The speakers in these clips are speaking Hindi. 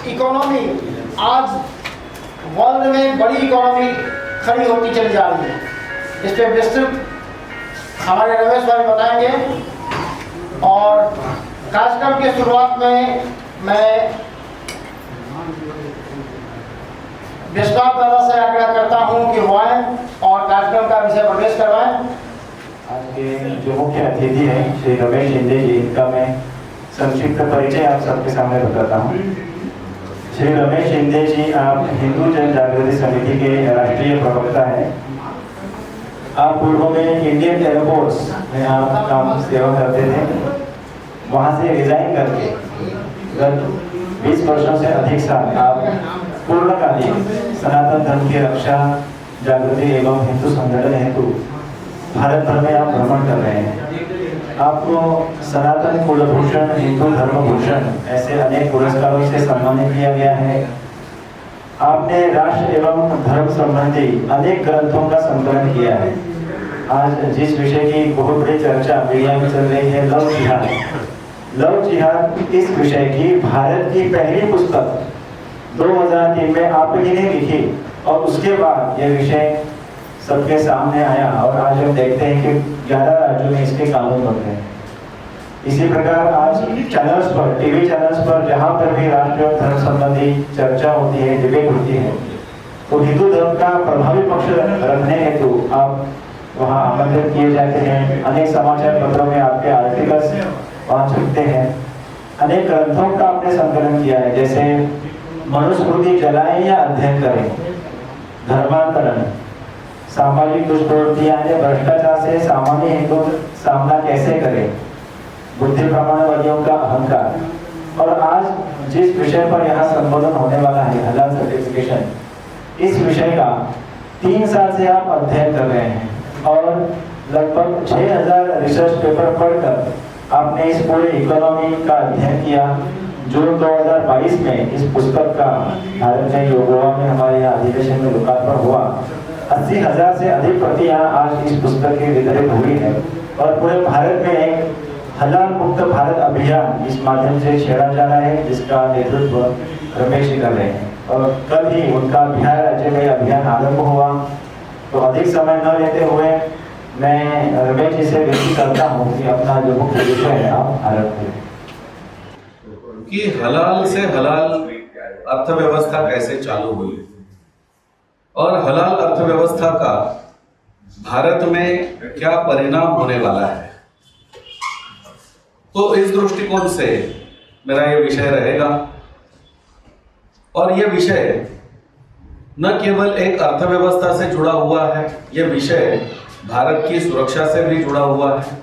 इकोनॉमी आज वर्ल्ड में बड़ी इकोनॉमी खड़ी होती चली जा रही है। इस पर विस्तृत हमारे रमेश भाई बताएंगे। और कार्यक्रम की शुरुआत में मैं विश्वास दादा से आग्रह करता हूं कि वो आएं और कार्यक्रम का विषय प्रवेश करवाएं। आज के जो मुख्य अतिथि हैं श्री रमेश शिंदे जी, इनका मैं संक्षिप्त परिचय आप सबके सामने बताता हूँ। श्री रमेश शिंदे जी, आप हिंदू जन जागृति समिति के राष्ट्रीय प्रवक्ता हैं। आप पूर्व में इंडियन एयरफोर्स में आप काम सेवा करते थे। वहाँ से रिजाइन करके गत 20 वर्षों से अधिक साल आप पूर्णकालीन सनातन धर्म की रक्षा, जागृति एवं हिंदू संगठन हेतु भारत भर में आप भ्रमण कर रहे हैं। आपको सनातन कुलभूषण, हिंदू धर्म भूषण ऐसे अनेक पुरस्कारों से सम्मानित किया गया है। आपने राष्ट्र एवं धर्म संबंधी अनेक ग्रंथों का संकलन किया है। आज जिस विषय की बहुत बड़ी चर्चा मीडिया में चल रही है, लव जिहाद। लव जिहाद इस विषय की भारत की पहली पुस्तक 2003 में आप ही ने लिखी और उसके बाद यह विषय सबके सामने आया और आज हम देखते हैं कि 11 राज्यों में इसके कानून बन गए। इसी प्रकार आज चैनल्स पर, टीवी चैनल्स पर जहाँ पर भी राष्ट्र और धर्म संबंधी चर्चा होती है, डिबेट होती है, तो हिंदू धर्म का प्रभावी पक्ष रखने हेतु आप वहाँ आमंत्रित किए जाते हैं। अनेक समाचार पत्रों में आपके आर्टिकल्स वहाँ छपते हैं। अनेक ग्रंथों का आपने संकलन किया है, जैसे मनुस्मृति जलाएं या अध्ययन करें, धर्मांतरण, सामाजिक दुष्प्रवृत्तियां यानी भ्रष्टाचार से सामान्य हिंदू सामना कैसे करें, बुद्धि प्रमाणवादियों का अहंकार, और आज जिस विषय पर यहाँ संबोधन होने वाला है, हलाल सर्टिफिकेशन, इस विषय का 3 साल से आप अध्ययन कर रहे हैं और लगभग 6000 रिसर्च पेपर पढ़कर आपने इस पूरे इकोनॉमी का अध्ययन किया। जून 2022 में इस पुस्तक का भारत में गोवा में हमारे यहाँ अधिवेशन में लोकार्पण हुआ। 80,000 से अधिक प्रतियां आज इस पुस्तक की वितरित हुई है और पूरे भारत में एक हलाल मुक्त भारत अभियान इस माध्यम से छेड़ा जा रहा है, जिसका नेतृत्व रमेश जी कर रहे हैं। और कल ही उनका बिहार राज्य में अभियान आरंभ हुआ। तो अधिक समय न लेते हुए मैं रमेश जी से विनती करता हूँ कि अपना जो मुख्य विषय है आप आरंभ करें। कि हलाल से हलाल अर्थव्यवस्था कैसे चालू हुई और हलाल अर्थव्यवस्था का भारत में क्या परिणाम होने वाला है, तो इस दृष्टिकोण से मेरा ये विषय रहेगा। और ये विषय न केवल एक अर्थव्यवस्था से जुड़ा हुआ है, यह विषय भारत की सुरक्षा से भी जुड़ा हुआ है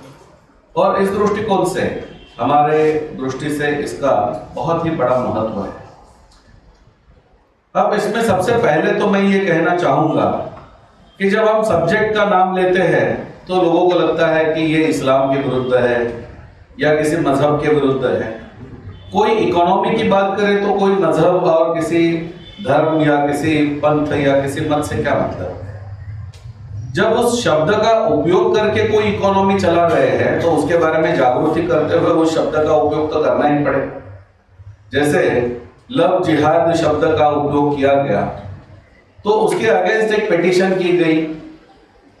और इस दृष्टिकोण से हमारे दृष्टि से इसका बहुत ही बड़ा महत्व है। अब इसमें सबसे पहले तो मैं ये कहना चाहूंगा कि जब हम सब्जेक्ट का नाम लेते हैं तो लोगों को लगता है कि ये इस्लाम के विरुद्ध है या किसी मजहब के विरुद्ध है। कोई इकोनॉमी की बात करे तो कोई मजहब और किसी धर्म या किसी पंथ या किसी मत से क्या मतलब है। जब उस शब्द का उपयोग करके कोई इकोनॉमी चला रहे हैं तो उसके बारे में जागृति करते हुए उस शब्द का उपयोग तो करना ही पड़े। जैसे लव जिहाद शब्द का उपयोग किया गया तो उसके अगेंस्ट एक पिटीशन की गई,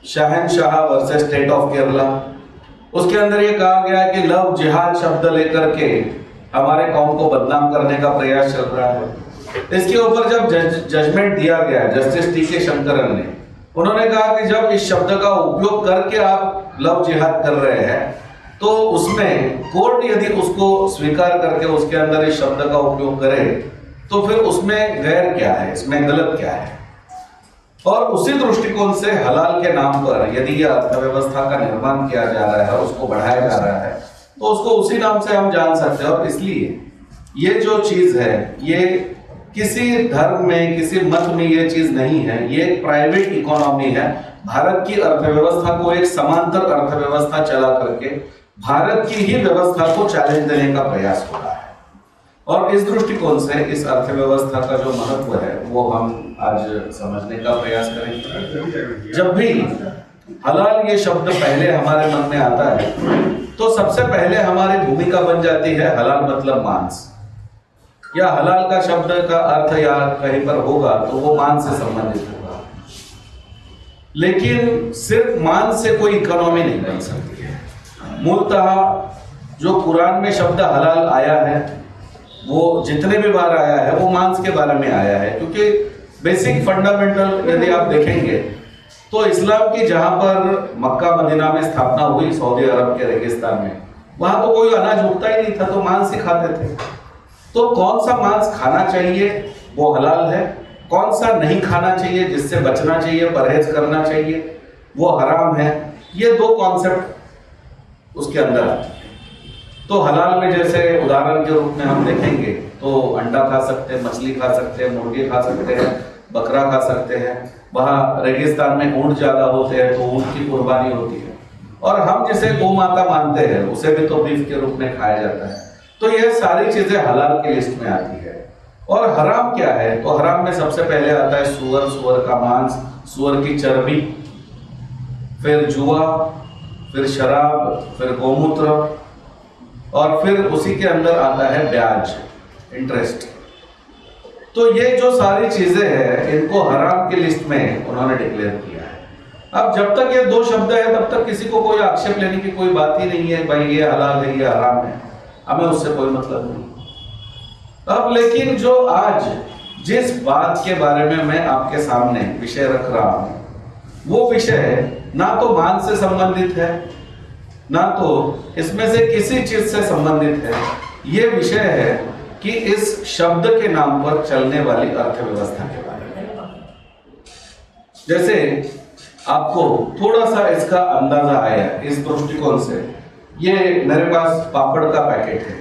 शहनशाह वर्सेस स्टेट ऑफ केरला। उसके अंदर ये कहा गया कि लव जिहाद शब्द लेकर के हमारे कौम को बदनाम करने का प्रयास चल रहा है। इसके ऊपर जब जजमेंट दिया गया जस्टिस टी.के. शंकरन ने, उन्होंने कहा कि जब इस शब्द का उपयोग करके आप लव जिहाद कर रहे हैं तो उसमें कोर्ट यदि उसको स्वीकार करके उसके अंदर इस शब्द का उपयोग करे तो फिर उसमें गैर क्या है, इसमें गलत क्या है। और उसी दृष्टिकोण से हलाल के नाम पर यदि यह अर्थव्यवस्था का निर्माण किया जा रहा है, उसको बढ़ाया जा रहा है, तो उसको उसी नाम से हम जान सकते हैं। और इसलिए ये जो चीज है, ये किसी धर्म में, किसी मत में ये चीज नहीं है, ये एक प्राइवेट इकोनॉमी है। भारत की अर्थव्यवस्था को एक समांतर अर्थव्यवस्था चला करके भारत की ही व्यवस्था को चैलेंज देने का प्रयास हो रहा है। और इस दृष्टिकोण से इस अर्थव्यवस्था का जो महत्व है वो हम आज समझने का प्रयास करेंगे। जब भी हलाल ये शब्द पहले हमारे मन में आता है तो सबसे पहले हमारी भूमिका बन जाती है हलाल मतलब मांस। या हलाल का शब्द का अर्थ या कहीं पर होगा तो वो मांस से संबंधित होगा, लेकिन सिर्फ मांस से कोई इकोनॉमी नहीं बन सकती है। मूलतः जो कुरान में शब्द हलाल आया है वो जितने भी बार आया है वो मांस के बारे में आया है, क्योंकि बेसिक फंडामेंटल यदि आप देखेंगे तो इस्लाम की जहां पर मक्का मदीना में स्थापना हुई सऊदी अरब के रेगिस्तान में, वहां तो कोई अनाज उगता ही नहीं था, तो मांस ही खाते थे। तो कौन सा मांस खाना चाहिए वो हलाल है, कौन सा नहीं खाना चाहिए जिससे बचना चाहिए, परहेज करना चाहिए, वो हराम है। ये दो कॉन्सेप्ट उसके अंदर आते हैं। तो हलाल में जैसे उदाहरण के रूप में हम देखेंगे तो अंडा खा सकते हैं, मछली खा सकते हैं, मुर्गी खा सकते हैं, बकरा खा सकते हैं। वहाँ रेगिस्तान में ऊंट ज्यादा होते हैं तो ऊंट की कुर्बानी होती है, और हम जिसे गौ माता मानते हैं उसे भी तो बीफ के रूप में खाया जाता है। तो यह सारी चीजें हलाल की लिस्ट में आती है। और हराम क्या है, तो हराम में सबसे पहले आता है सुअर, सुअर का मांस, सुअर की चर्बी, फिर जुआ, फिर शराब, फिर गौमूत्र, और फिर उसी के अंदर आता है ब्याज, इंटरेस्ट। तो ये जो सारी चीजें हैं इनको हराम की लिस्ट में उन्होंने डिक्लेयर किया है। अब जब तक ये दो शब्द है तब तक किसी को कोई आक्षेप लेने की कोई बात ही नहीं है, भाई ये हलाल है ये हराम है, हमें उससे कोई मतलब नहीं। अब लेकिन जो आज जिस बात के बारे में मैं आपके सामने विषय रख रहा हूं वो विषय ना तो मांस से संबंधित है ना तो इसमें से किसी चीज से संबंधित है। ये विषय है कि इस शब्द के नाम पर चलने वाली अर्थव्यवस्था के बारे में। जैसे आपको थोड़ा सा इसका अंदाजा आया इस दृष्टिकोण से, ये मेरे पास पापड़ का पैकेट है।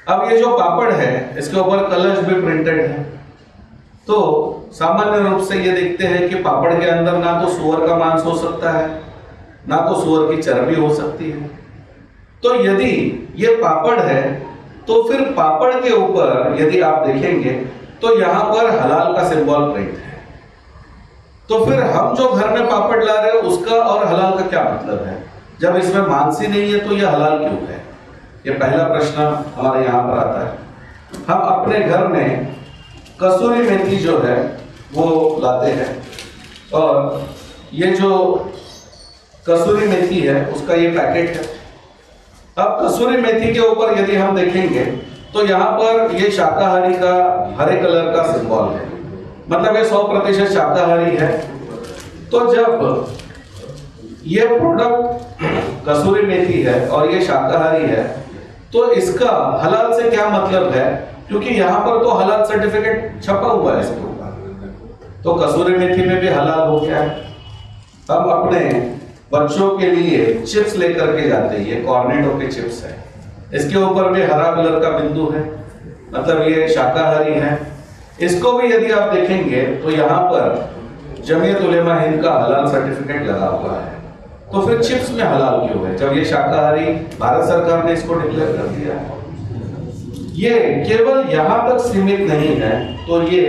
अब ये जो पापड़ है इसके ऊपर कलर्स भी प्रिंटेड है, तो सामान्य रूप से ये देखते हैं कि पापड़ के अंदर ना तो सुअर का मांस हो सकता है ना तो सुअर की चर्बी हो सकती है। तो यदि ये पापड़ है तो फिर पापड़ के ऊपर यदि आप देखेंगे तो यहां पर हलाल का सिंबल प्रिंट है। तो फिर हम जो घर में पापड़ ला रहे हैं उसका और हलाल का क्या मतलब है? जब इसमें मांस ही नहीं है तो यह हलाल क्यों है? ये पहला प्रश्न हमारे यहाँ पर आता है। हम अपने घर में कसूरी मेथी जो है वो लाते हैं, और ये जो कसूरी मेथी है उसका ये पैकेट है। अब कसूरी मेथी के ऊपर यदि हम देखेंगे तो यहाँ पर ये शाकाहारी का हरे कलर का सिंबल है, मतलब ये 100% शाकाहारी है। तो जब ये प्रोडक्ट कसूरी मेथी है और ये शाकाहारी है तो इसका हलाल से क्या मतलब है? क्योंकि यहाँ पर तो हलाल सर्टिफिकेट छपा हुआ है इसके ऊपर, तो कसूरी मेथी में भी हलाल हो गया है। हम अपने बच्चों के लिए चिप्स लेकर के जाते हैं, ये कॉर्नेटो के चिप्स है, इसके ऊपर भी हरा कलर का बिंदु है, मतलब ये शाकाहारी है। इसको भी यदि आप देखेंगे तो यहाँ पर जमीयत उलेमा हिंद का हलाल सर्टिफिकेट लगा हुआ है। तो फिर चिप्स में हलाल क्यों है जब ये शाकाहारी भारत सरकार ने इसको डिक्लेयर कर दिया है? ये केवल यहाँ तक सीमित नहीं है। तो ये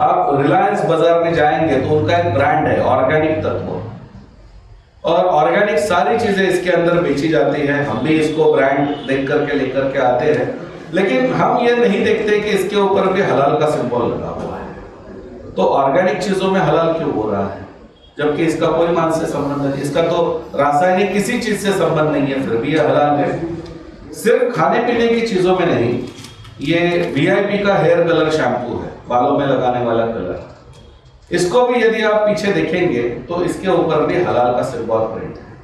आप रिलायंस बाजार में जाएंगे तो उनका एक ब्रांड है ऑर्गेनिक तत्व, और ऑर्गेनिक सारी चीजें इसके अंदर बेची जाती है। हम भी इसको ब्रांड देख करके लेकर के आते हैं, लेकिन हम ये नहीं देखते कि इसके ऊपर भी हलाल का सिंबल लगा हुआ है। तो ऑर्गेनिक चीजों में हलाल क्यों हो रहा है जबकि इसका कोई मांस से संबंध नहीं, इसका तो रासायनिक किसी चीज से संबंध नहीं है, फिर भी ये हलाल है। सिर्फ खाने पीने की चीजों में नहीं, ये VIP का हेयर कलर शैम्पू है, बालों में लगाने वाला कलर, इसको भी यदि आप पीछे देखेंगे तो इसके ऊपर भी हलाल का सिंबल प्रिंट है।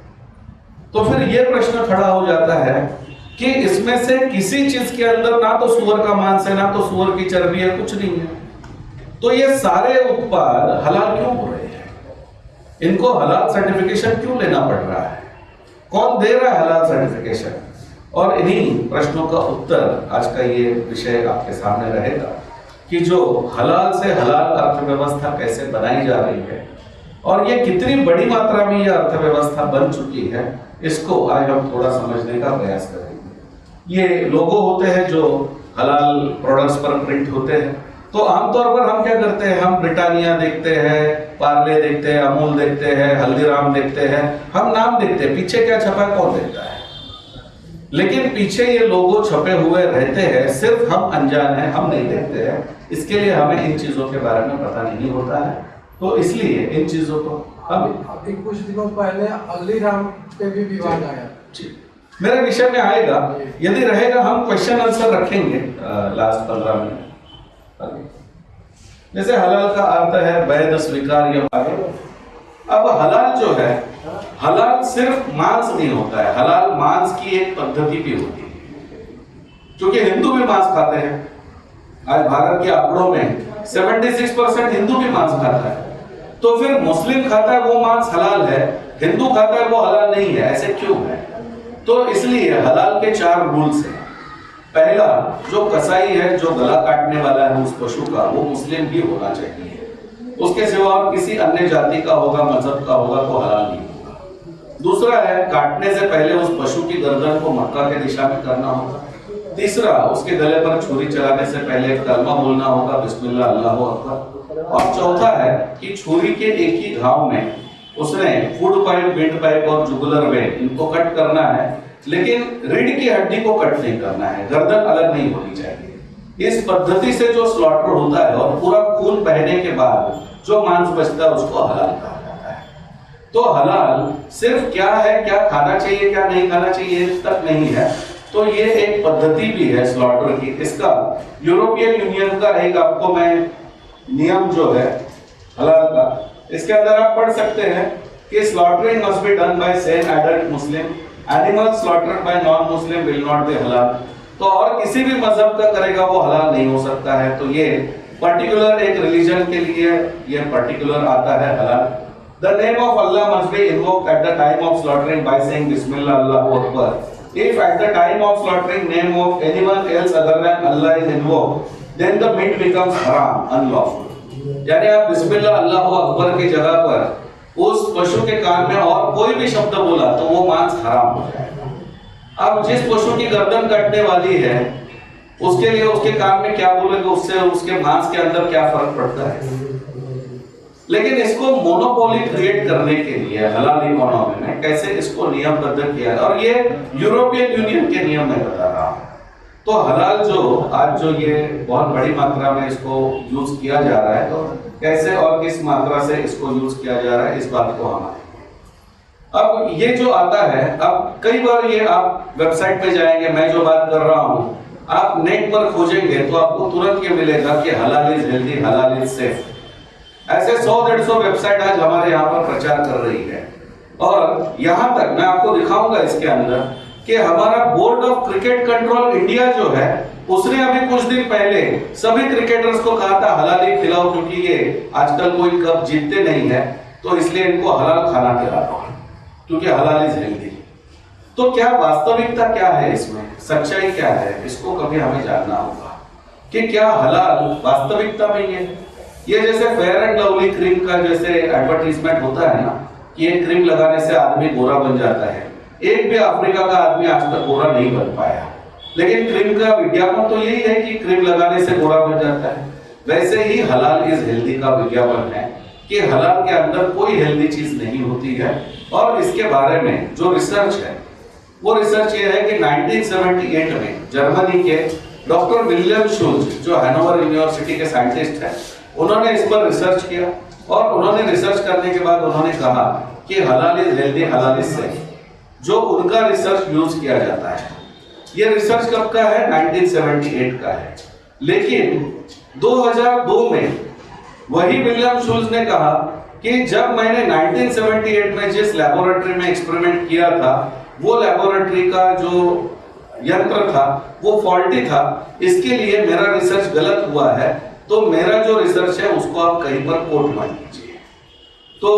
तो फिर ये प्रश्न खड़ा हो जाता है कि इसमें से किसी चीज के अंदर ना तो सुअर का मांस है ना तो सुअर की चर्बी है, कुछ नहीं है। तो ये सारे उत्पाद हलाल क्यों हो रहे हैं? इनको हलाल सर्टिफिकेशन क्यों लेना पड़ रहा है? कौन दे रहा है हलाल सर्टिफिकेशन? और इन्हीं प्रश्नों का उत्तर आज का ये विषय आपके सामने रहेगा कि जो हलाल से हलाल अर्थव्यवस्था कैसे बनाई जा रही है और ये कितनी बड़ी मात्रा में ये अर्थव्यवस्था बन चुकी है, इसको आज हम थोड़ा समझने का प्रयास करेंगे। ये लोगो होते हैं जो हलाल प्रोडक्ट्स पर प्रिंट होते हैं, तो आमतौर पर हम क्या करते हैं, हम ब्रिटानिया देखते हैं, पार्ले देखते हैं, अमूल देखते हैं, हल्दीराम देखते हैं, हम नाम देखते हैं, पीछे क्या छपा है कौन देखता है? लेकिन पीछे ये लोगो छपे हुए रहते हैं, सिर्फ हम अनजान हैं, हम नहीं देखते हैं, इसके लिए हमें इन चीजों के बारे में पता नहीं होता है। तो इसलिए इन चीजों को हम अभी कुछ दिनों पहले हल्दीराम पे भी विवाद आया। मेरे विषय में आएगा, यदि रहेगा हम क्वेश्चन आंसर रखेंगे लास्ट 15 मिनट। जैसे हलाल का अर्थ है वैध, स्वीकार्य। अब हलाल जो है, हलाल सिर्फ मांस नहीं होता है, हलाल मांस की एक पद्धति भी होती है, क्योंकि हिंदू भी मांस खाते हैं। आज भारत के आंकड़ों में 76% हिंदू भी मांस खाता है। तो फिर मुस्लिम खाता है वो मांस हलाल है, हिंदू खाता है वो हलाल नहीं है, ऐसे क्यों है? तो इसलिए हलाल के 4 रूल्स हैं। पहला, जो कसाई है, जो गला काटने वाला है उस पशु का, वो मुस्लिम भी होना चाहिए। उसके सिवा और किसी अन्य जाति का होगा, मजहब का होगा तो हलाल नहीं होगा। दूसरा है, काटने से पहले उस पशु की गर्दन को मक्का के दिशा में करना होगा। तीसरा, उसके गले पर छुरी चलाने से पहले एक कलमा बोलना होगा, बिस्मिल्लाह अल्लाहु अकबर। और चौथा है कि छुरी के एक ही घाव में उसने फूड पाइप, विंड पाइप और जुगुलर वेन इनको कट करना है, लेकिन रीढ़ की हड्डी को कट नहीं करना है, गर्दन अलग नहीं होनी चाहिए। इस पद्धति से जो स्लॉटर होता है और पूरा खून बहने के बाद जो मांस बचता है उसको हलाल कहा जाता है। तो हलाल सिर्फ क्या है, क्या खाना चाहिए, क्या नहीं खाना चाहिए तक नहीं है, तो ये एक पद्धति भी है स्लॉटर की। इसका यूरोपियन यूनियन का एक आपको मैं नियम जो है हलाल का, इसके अंदर आप पढ़ सकते हैं कि slaughtering must be done by same adult Muslim, animal slaughtered bye non Muslim will not be हलाल। तो और किसी भी मजहब का करेगा वो हलाल नहीं हो सकता है। तो ये पर्टिकुलर एक रिलीजन के लिए ये पर्टिकुलर आता है हलाल। The name of Allah must be invoked at the time of slaughtering by saying बिस्मिल्लाह अल्लाहु अकबर। If at the time of slaughtering name of anyone else other than Allah is invoked, then the meat becomes हराम, अनलॉफुल। यानी आप बिस्मिल्लाह अल्लाहु अकबर की जगह पर उस पशु के कान में और कोई भी शब्द बोला तो वो मांस हराम हो जाएगा। अब जिस पशु की गर्दन कटने वाली है उसके लिए उसके कान में क्या बोलेंगे, उससे उसके मांस के अंदर क्या फर्क पड़ता है? लेकिन इसको मोनोपोली क्रिएट करने के लिए हलाल इकोनॉमी में कैसे इसको नियमबद्ध किया, और ये यूरोपियन यूनियन के नियम में बता रहा हूं। तो हलाल जो आज जो ये बहुत बड़ी मात्रा में इसको यूज किया जा रहा है, तो कैसे और किस मात्रा से इसको यूज किया जा रहा है, इस बात को हम अब ये जो आता है, अब कई बार ये आप वेबसाइट पे जाएंगे, मैं जो बात कर रहा हूं आप नेट पर खोजेंगे तो आपको तुरंत ये मिलेगा कि हलाल इज हेल्दी, हलाल इज सेफ। ऐसे 100-150 वेबसाइट आज हमारे यहाँ पर प्रचार कर रही है। और यहाँ तक मैं आपको दिखाऊंगा इसके अंदर कि हमारा board of cricket control India जो है, उसने अभी कुछ दिन पहले सभी क्रिकेटर्स को कहा था हलाली खिलाओ, क्योंकि ये आजकल कोई कप जीतते नहीं है, तो इसलिए इनको हलाल खाना खिलाओ, क्योंकि हलाल इज हेल्दी। तो क्या वास्तविकता क्या है इसमें, सच्चाई क्या है, इसको कभी हमें जानना होगा कि क्या हलाल वास्तविकता में ये जैसे फेयर एंड लवली क्रीम का जैसे एडवर्टीजमेंट होता है ना, कि ये क्रीम लगाने से आदमी गोरा बन जाता है। एक भी अफ्रीका का आदमी आज तक गोरा नहीं बन पाया, लेकिन क्रीम का विज्ञापन तो यही है कि क्रीम लगाने से गोरा बन जाता है। वैसे ही हलाल इज हेल्दी का विज्ञापन है कि हलाल के अंदर कोई हेल्दी चीज नहीं होती है। और इसके बारे में जो रिसर्च है वो रिसर्च ये है कि 1978 में जर्मनी के डॉक्टर विलियम शुल्ज, जो हैनोवर यूनिवर्सिटी के साइंटिस्ट हैं, उन्होंने इस पर रिसर्च किया और उन्होंने रिसर्च करने के बाद उन्होंने कहा कि हलाल इज हेल्दी, हलाल इज सेफ। जो उनका रिसर्च यूज किया जाता है, ये रिसर्च कब का है? 1978 का है। लेकिन 2002 में वही विलियम शुल्ज ने कहा कि जब मैंने 1978 में जिस लेबोरेटरी में एक्सपेरिमेंट किया था, वो लेबोरेटरी का जो यंत्र था वो फॉल्टी था, इसके लिए मेरा रिसर्च गलत हुआ है, तो मेरा जो रिसर्च है उसको आप कहीं पर कोट मत कीजिए। तो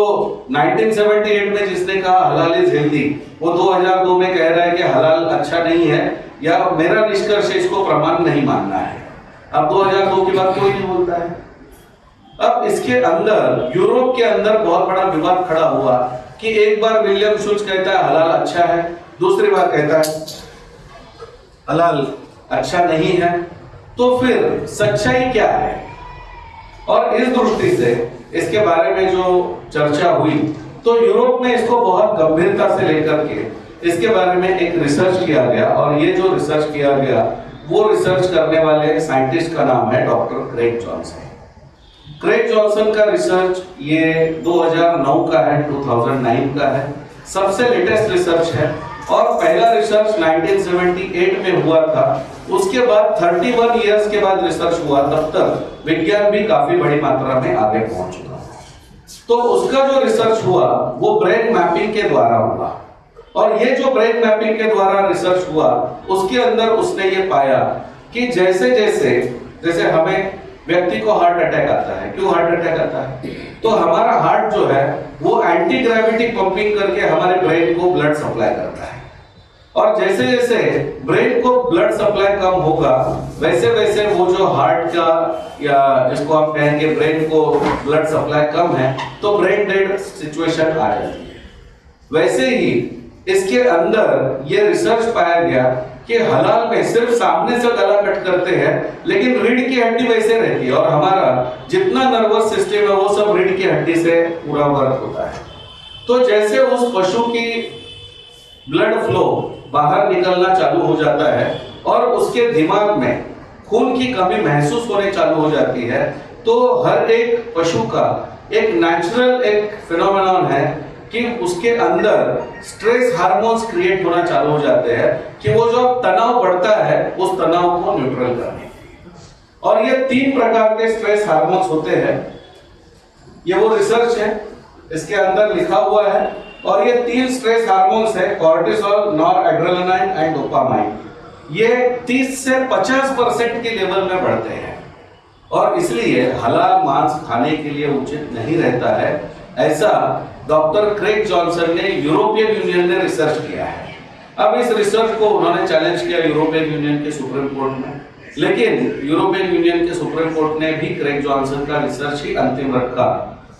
1978 में जिसने कहा हलाल इज हेल्दी, वो 2002 में कह रहा है कि हलाल अच्छा नहीं है, या मेरा निष्कर्ष इसको प्रमाण नहीं मानना है। अब 2002 की बात कोई नहीं बोलता है। अब इसके अंदर यूरोप के अंदर बहुत बड़ा विवाद खड़ा हुआ कि एक बार विलियम शुल्ज कहता है हलाल अच्छा है, दूसरी बार कहता है हलाल अच्छा नहीं है। तो फिर सच्चाई क्या है? और इस दृष्टि से इसके बारे में जो चर्चा हुई, तो यूरोप में इसको बहुत गंभीरता से लेकर के इसके बारे में एक रिसर्च किया गया और ये जो रिसर्च किया गया वो रिसर्च करने वाले साइंटिस्ट का नाम है doctor Craig Johnson. Craig Johnson का रिसर्च ये 2009 का है, 2009 का है, सबसे लेटेस्ट रिसर्च है और पहला रिसर्च 1978 में हुआ था। उसके बाद 31 इयर्स के बाद रिसर्च हुआ, तब तक विज्ञान भी काफी बड़ी मात्रा में आगे पहुंच चुका था। तो उसका जो रिसर्च हुआ वो ब्रेन मैपिंग के द्वारा हुआ और ये जो ब्रेन मैपिंग के द्वारा रिसर्च हुआ उसके अंदर उसने ये पाया कि जैसे जैसे हमें व्यक्ति को हार्ट अटैक आता है, क्यों हार्ट अटैक आता है? तो हमारा हार्ट जो है वो एंटी ग्रेविटी पंपिंग करके हमारे ब्रेन को ब्लड सप्लाई करता है और जैसे जैसे ब्रेन को ब्लड सप्लाई कम होगा वैसे वैसे वो जो हार्ट का या जिसको हम कहेंगे ब्रेन को ब्लड सप्लाई कम है तो ब्रेन डेड सिचुएशन आ जाती है। वैसे ही इसके अंदर ये रिसर्च पाया गया कि हलाल में सिर्फ सामने से गला कट करते हैं लेकिन रीढ़ की हड्डी वैसे रहती है और हमारा जितना नर्वस सिस्टम है वो सब रीढ़ की हड्डी से पूरा वर्क होता है। तो जैसे उस पशु की ब्लड फ्लो बाहर निकलना चालू हो जाता है और उसके दिमाग में खून की कमी महसूस होने चालू हो जाती है तो हर एक पशु का एक नेचुरल एक फिनोमेनन है कि उसके अंदर स्ट्रेस हार्मोन्स क्रिएट होना चालू हो जाते हैं कि वो जो तनाव बढ़ता है उस तनाव को न्यूट्रल करने। और ये 3 प्रकार के स्ट्रेस हार्मोन्स होते हैं, ये वो रिसर्च है इसके अंदर लिखा हुआ है और ये 3 स्ट्रेस हार्मोन्स है, कॉर्टिसोल, नॉरएड्रेनालाइन एंड डोपामाइन। ये 30 से 50% के लेवल में बढ़ते हैं और इसलिए हलाल मांस खाने के लिए उचित नहीं रहता है, ऐसा डॉक्टर क्रेग जॉनसन ने यूरोपियन यूनियन ने रिसर्च किया है। अब इस रिसर्च को उन्होंने चैलेंज किया यूरोपियन यूनियन के सुप्रीम कोर्ट में, लेकिन यूरोपियन यूनियन के सुप्रीम कोर्ट ने भी क्रेग जॉनसन का रिसर्च ही अंतिम रखा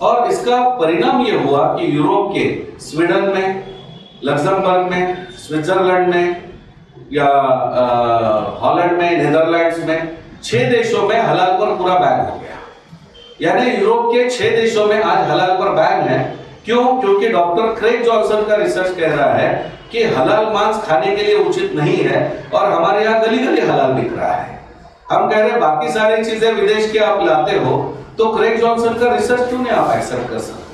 और इसका परिणाम ये हुआ कि यूरोप के स्वीडन में, लग्जमबर्ग में, स्विट्जरलैंड में या हॉलैंड में, नीदरलैंड्स में 6 देशों में हलाल पर पूरा बैन हो गया। यानी यूरोप के 6 देशों में आज हलाल पर बैन है। क्यों? क्योंकि डॉक्टर क्रेग जॉनसन का रिसर्च कह रहा है कि हलाल मांस खाने के लिए उचित नहीं है और हमारे यहाँ गली गली हलाल बिक रहा है। हम कह रहे हैं बाकी सारी चीजें विदेश के आप लाते हो तो क्रेग जॉनसन का रिसर्च क्यों नहीं आप एक्सेप्ट कर सकते?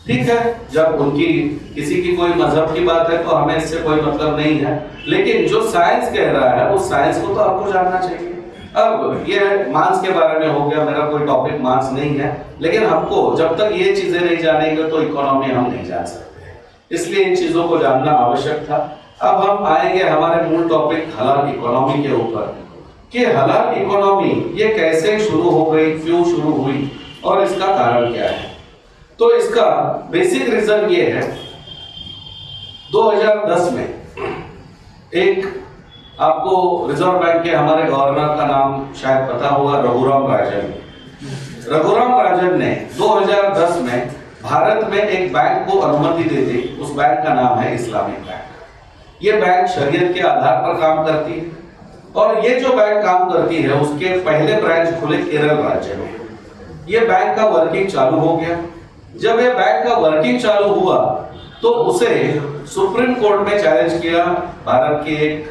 ठीक है, जब उनकी किसी की कोई मजहब की बात है तो हमें इससे कोई मतलब नहीं है, लेकिन जो साइंस कह रहा है उस साइंस को तो आपको जानना चाहिए। अब ये मांस के बारे में हो गया, मेरा कोई टॉपिक मांस नहीं है, लेकिन हमको जब तक ये चीजें नहीं जानेंगे तो इकोनॉमी हम नहीं जान सकते, इसलिए इन चीजों को जानना आवश्यक था। अब हम आएंगे हमारे मूल टॉपिक हलाल इकोनॉमी के ऊपर कि हलाल इकोनॉमी ये कैसे शुरू हो गई, क्यों शुरू हुई और इसका कारण क्या है। तो इसका बेसिक रीजन ये है, 2010 में एक आपको रिजर्व बैंक के हमारे गवर्नर का नाम शायद पता होगा, रघुराम राजन। रघुराम राजन ने 2010 में भारत में एक बैंक को अनुमति दे दी, उस बैंक का नाम है इस्लामिक बैंक। ये बैंक शरीयत के आधार पर काम करती है और ये जो बैंक काम करती है उसके पहले ब्रांच खुले केरल राज्य में। ये बैंक का वर्किंग चालू हो गया। जब ये बैंक का वर्किंग चालू हुआ तो उसे सुप्रीम कोर्ट में चैलेंज किया भारत के एक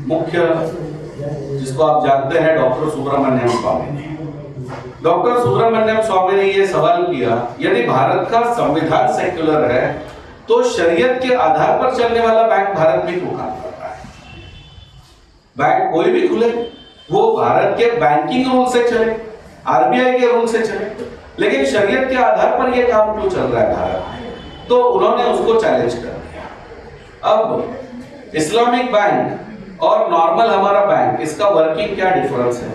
मुख्य, जिसको आप जानते हैं, डॉक्टर सुब्रमण्यम स्वामी ने। डॉक्टर सुब्रमण्यम स्वामी ने यह सवाल किया, यदि भारत का संविधान सेक्युलर है तो शरीयत के आधार पर चलने वाला बैंक भारत में क्यों काम कर रहा है? बैंक कोई भी खुले, वो भारत के बैंकिंग रूल से चले, आरबीआई के रूल से चले, लेकिन शरीयत के आधार पर यह काम क्यों चल रहा है भारत में? तो उन्होंने उसको चैलेंज कर दिया। अब इस्लामिक बैंक और नॉर्मल हमारा बैंक, इसका वर्किंग क्या डिफरेंस है?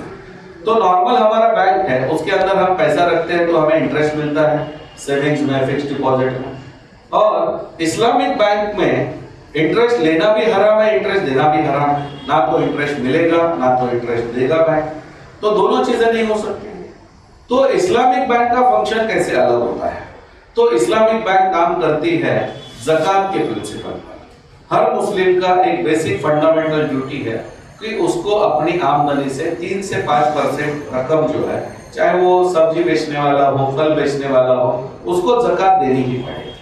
तो नॉर्मल हमारा बैंक है, उसके अंदर हम पैसा रखते हैं तो हमें इंटरेस्ट मिलता है, सेविंग्स में, फिक्स्ड डिपॉजिट में। और इस्लामिक बैंक में इंटरेस्ट लेना भी हराम है, इंटरेस्ट देना भी हराम है। ना तो इंटरेस्ट मिलेगा ना तो इंटरेस्ट देगा बैंक, तो दोनों चीजें नहीं हो सकती। तो इस्लामिक बैंक का फंक्शन कैसे अलग होता है? तो इस्लामिक बैंक काम करती है ज़कात के प्रिंसिपल पर। हर मुस्लिम का एक बेसिक फंडामेंटल ड्यूटी है कि उसको अपनी आमदनी से 3 से 5% रकम जो है, चाहे वो सब्जी बेचने वाला हो, फल बेचने वाला हो, उसको ज़कात देनी ही पड़ेगी।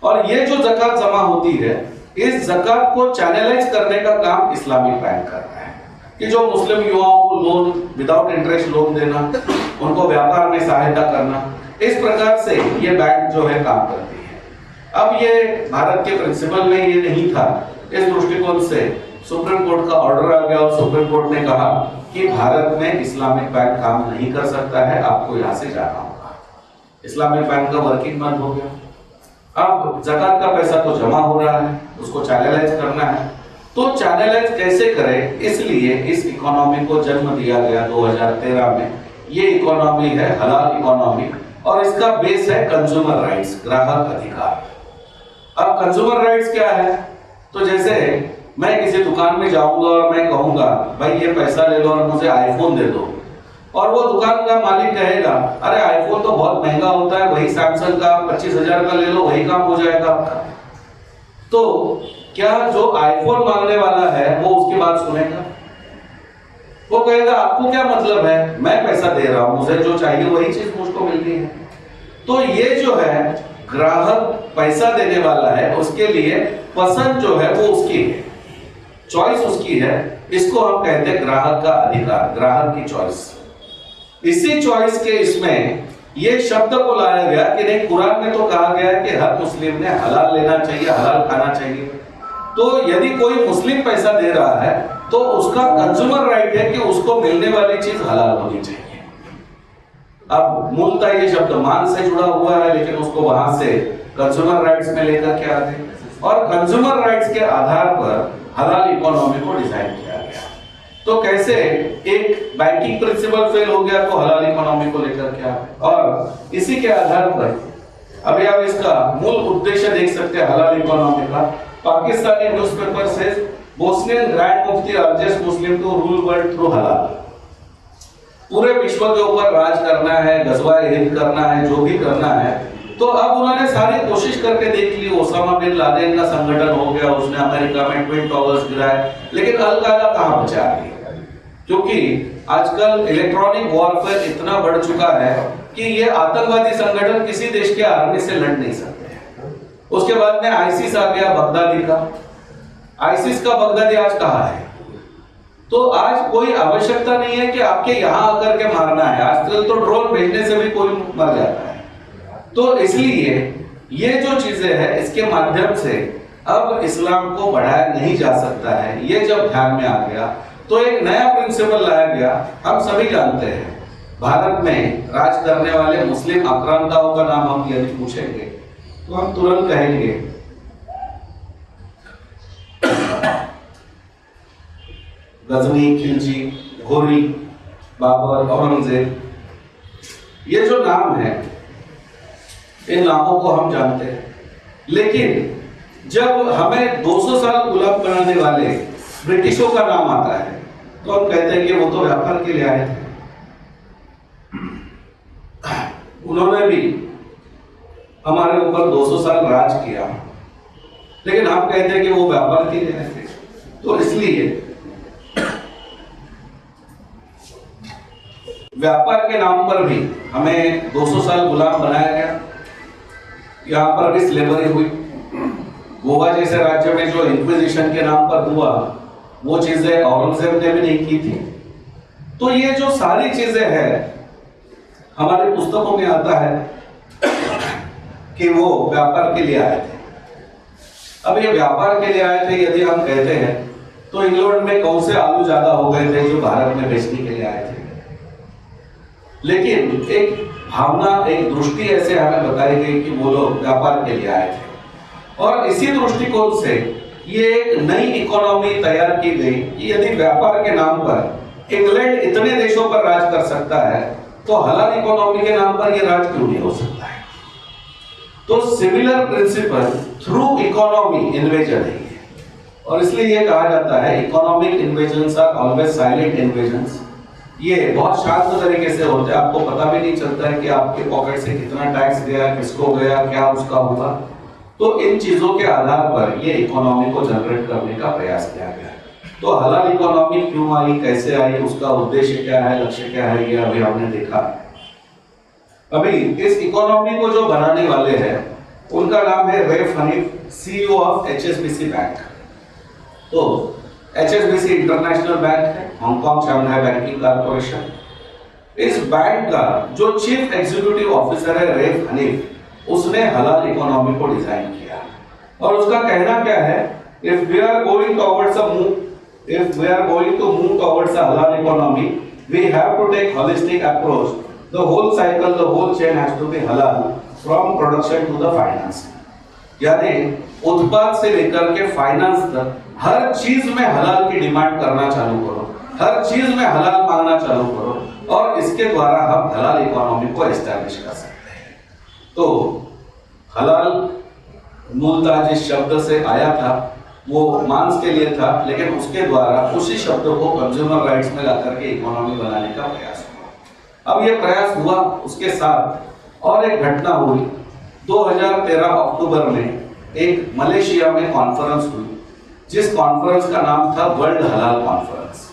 और ये जो ज़कात जमा होती है इस ज़कात को चैनलाइज करने का काम इस्लामिक बैंक कर रहा है कि जो मुस्लिम युवाओं को लोन विदाउट इंटरेस्ट लोन देना, उनको व्यापार में सहायता करना, इस प्रकार से ये बैंक जो है काम करती है। अब ये भारत के प्रिंसिपल में ये नहीं था, इस दृष्टिकोण से सुप्रीम कोर्ट का ऑर्डर आ गया और सुप्रीम कोर्ट ने कहा कि भारत में इस्लामिक बैंक काम नहीं कर सकता है, आपको यहाँ से जाना होगा। इस्लामिक बैंक का वर्किंग बंद हो गया। अब ज़कात का पैसा तो जमा हो रहा है, उसको चैनलाइज करना है, तो चैनलाइज कैसे करें, इसलिए इस इकोनॉमी को जन्म दिया गया 2013 में। ये इकोनॉमी है हलाल इकोनॉमी और इसका बेस है कंज्यूमर राइट्स, ग्राहक अधिकार। अब कंज्यूमर राइट्स क्या है? तो जैसे मैं किसी दुकान में जाऊंगा और मैं कहूंगा भाई ये पैसा ले लो और मुझे आईफोन दे दो, और वो दुकान का मालिक कहेगा अरे आईफोन तो बहुत महंगा होता है, वही सैमसंग का 25,000 का ले लो, वही काम हो जाएगा आपका। तो क्या जो आईफोन मांगने वाला है वो उसकी बात सुनेगा? वो कहेगा आपको क्या मतलब है, मैं पैसा दे रहा हूं, मुझे जो चाहिए वही चीज मुझको मिल रही है। तो ये जो है ग्राहक पैसा देने वाला है, उसके लिए पसंद जो है वो उसकी है, चॉइस उसकी है। इसको हम कहते हैं ग्राहक का अधिकार, ग्राहक की चॉइस। इसी चॉइस के इसमें ये शब्द को लाया गया कि नहीं, कुरान में तो कहा गया है कि हर मुस्लिम ने हलाल लेना चाहिए, हलाल खाना चाहिए। तो यदि कोई मुस्लिम पैसा दे रहा है तो उसका कंज्यूमर राइट है कि उसको मिलने वाली चीज हलाल होनी चाहिए। अब मूलतः ये शब्द मान से जुड़ा हुआ है, लेकिन उसको वहां से कंज्यूमर राइट्स में लेकर के आते और कंज्यूमर राइट्स के आधार पर हलाल इकोनॉमी को डिजाइन किया गया। तो कैसे एक बैंकिंग प्रिंसिपल फेल हो गया तो हलाल इकोनॉमी को लेकर के आए, और इसी के आधार पर अभी आप इसका मूल उद्देश्य देख सकते हैं हलाल इकोनॉमी का। पाकिस्तानी न्यूज़पेपर से Bosnian grand mufti urges Muslim to rule world through halal. पूरे विश्व के ऊपर राज करना है, गजवाए हिंद करना है, जो भी करना है। तो अब उन्होंने सारी कोशिश करके देख ली, ओसामा बिन लादेन का संगठन हो गया, उसने अमेरिका में ट्विन टावर्स गिराए, लेकिन अल कायदा कहां बचा रही है? क्योंकि आजकल इलेक्ट्रॉनिक वॉरफेयर इतना बढ़ चुका है कि ये आतंकवादी संगठन किसी देश के आर्मी से लड़ नहीं सकते। उसके बाद में आईसिस आ गया बगदादी का। आईसिस का बगदादी आज कहां है? तो आज कोई आवश्यकता नहीं है कि आपके यहां आकर के मारना है। आजकल तो ड्रोन भेजने से भी कोई मर जाता है। तो इसलिए ये जो चीजें हैं, इसके माध्यम से अब इस्लाम को बढ़ाया नहीं जा सकता है। ये जब ध्यान में आ गया तो एक नया प्रिंसिपल लाया गया। हम सभी जानते हैं भारत में राज करने वाले मुस्लिम आक्रांताओं का नाम हम यदि पूछेंगे तो हम तुरंत कहेंगे गजनी, खिलजी, घोरी, बाबर, औरंगजेब। ये जो नाम है, इन नामों को हम जानते हैं, लेकिन जब हमें 200 साल गुलाम बनाने वाले ब्रिटिशों का नाम आता है तो हम कहते हैं कि वो तो व्यापार के लिए आए थे, उन्होंने भी हमारे ऊपर 200 साल राज किया, लेकिन हम कहते हैं कि वो व्यापार के लिए आए थे। तो इसलिए व्यापार के नाम पर भी हमें 200 साल गुलाम बनाया गया। यहाँ पर भी स्लेवरी हुई। गोवा जैसे राज्य में जो इंक्विजिशन के नाम पर हुआ, वो चीजें औरंगजेब ने भी नहीं की थी। तो ये जो सारी चीजें हैं, हमारी पुस्तकों में आता है कि वो व्यापार के लिए आए थे। अब ये व्यापार के लिए आए थे यदि हम कहते हैं तो इंग्लैंड में कौन से आलू ज्यादा हो गए थे जो भारत में बेचने के लिए आए थे? लेकिन एक भावना, एक दृष्टि ऐसे हमें बताई गई कि वो लोग व्यापार के लिए आए थे। और इसी दृष्टिकोण से ये एक नई इकोनॉमी तैयार की गई कि यदि व्यापार के नाम पर इंग्लैंड इतने देशों पर राज कर सकता है तो हलाल इकोनॉमी के नाम पर ये राज क्यों नहीं हो सकता है? तो similar principle through economy invasion है, और इसलिए ये कहा जाता है economic invasions are always silent invasions. ये बहुत शांत तरीके से होते हैं, आपको पता भी नहीं चलता है कि आपके पॉकेट से कितना टैक्स गया, किसको गया, क्या उसका हुआ। तो इन चीजों के आधार पर ये इकोनॉमी को जनरेट करने का प्रयास किया गया। तो हलाल इकोनॉमी क्यों आई, कैसे आई, उसका उद्देश्य क्या है, लक्ष्य क्या है, ये अभी हमने देखा। अभी इस इकोनॉमी को जो बनाने वाले हैं उनका नाम है Raif Hanif, CEO of HSBC bank. तो HSBC इंटरनेशनल बैंक है, हांगकांग शंघाई बैंकिंग कॉर्पोरेशन। इस बैंक का जो चीफ एग्जीक्यूटिव ऑफिसर है रईफ हनीफ, उसने हलाल इकोनॉमी को डिजाइन किया। और उसका कहना क्या है, if we are going to move towards a halal economy, we have to take holistic approach. The whole cycle, the whole chain has to be halal from production to the finance. यानी उत्पाद से लेकर के फाइनेंस तक हर चीज में हलाल की डिमांड करना चालू करो, हर चीज में हलाल मांगना चालू करो, और इसके द्वारा हम हलाल इकोनॉमी को एस्टैब्लिश कर सकते हैं। तो हलाल मूलतः जिस शब्द से आया था वो मांस के लिए था, लेकिन उसके द्वारा उसी शब्द को कंज्यूमर राइट्स में लाकर के इकोनॉमी बनाने का प्रयास हुआ। अब ये प्रयास हुआ, उसके साथ और एक घटना हुई। 2013 अक्टूबर में एक मलेशिया में कॉन्फ्रेंस हुई, जिस कॉन्फ्रेंस का नाम था वर्ल्ड हलाल कॉन्फ्रेंस,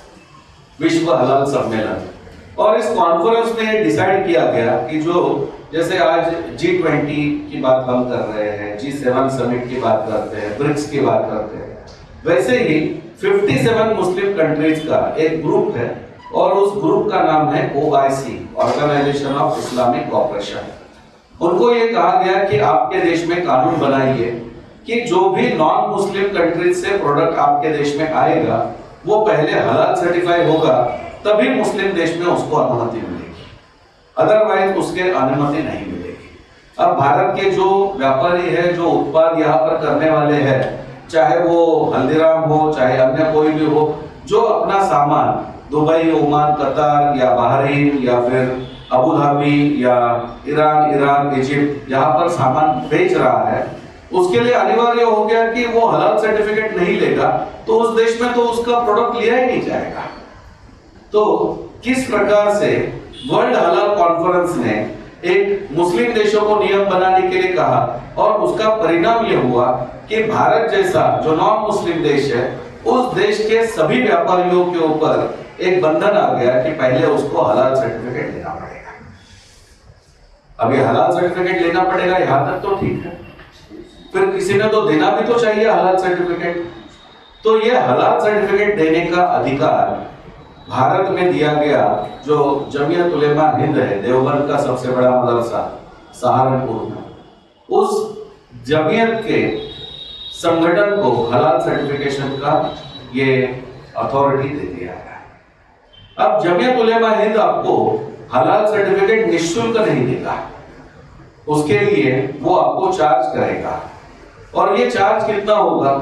विश्व हलाल सम्मेलन। और इस कॉन्फ्रेंस में डिसाइड किया गया कि जो जैसे आज G20 की बात हम कर रहे हैं, G7 समिट की बात करते हैं, ब्रिक्स की बात करते हैं, वैसे ही 57 मुस्लिम कंट्रीज का एक ग्रुप है, और उस ग्रुप का नाम है OIC, organisation of Islamic cooperation. उनको ये कहा गया कि आपके देश में कानून बनाइए कि जो भी नॉन मुस्लिम कंट्रीज से प्रोडक्ट आपके देश में आएगा वो पहले हलाल सर्टिफाई होगा, तभी मुस्लिम देश में उसको अनुमति मिलेगी, अदरवाइज उसके अनुमति नहीं मिलेगी। अब भारत के जो व्यापारी है, जो उत्पाद यहाँ पर करने वाले हैं, चाहे वो हल्दीराम हो चाहे अन्य कोई भी हो, जो अपना सामान दुबई, ओमान, कतार या बहरीन या फिर अबू धाबी या ईरान, इराक, इजिप्ट यहाँ पर सामान बेच रहा है, उसके लिए अनिवार्य हो गया कि वो हलाल सर्टिफिकेट नहीं लेगा तो उस देश में तो उसका प्रोडक्ट लिया ही नहीं जाएगा। तो किस प्रकार से वर्ल्ड हलाल कॉन्फ्रेंस ने एक मुस्लिम देशों को नियम बनाने के लिए कहा, और उसका परिणाम यह हुआ कि भारत जैसा जो नॉन मुस्लिम देश है, उस देश के सभी व्यापारियों के ऊपर एक बंधन आ गया कि पहले उसको हलाल सर्टिफिकेट लेना पड़ेगा। अब ये हलाल सर्टिफिकेट लेना पड़ेगा, यहां तक तो ठीक है, फिर किसी ने तो देना भी तो चाहिए हलाल सर्टिफिकेट। तो ये हलाल सर्टिफिकेट देने का अधिकार भारत में दिया गया, जो जमीयत उलेमा हिंद है, देवबंद का सबसे बड़ा मदरसा सहारनपुर में, उस जमीयत के संगठन को हलाल सर्टिफिकेशन का ये अथॉरिटी दे दिया है। अब जमीयत उलेमा हिंद आपको हलाल सर्टिफिकेट निःशुल्क नहीं देगा, उसके लिए वो आपको चार्ज करेगा, और ये चार्ज कितना होगा,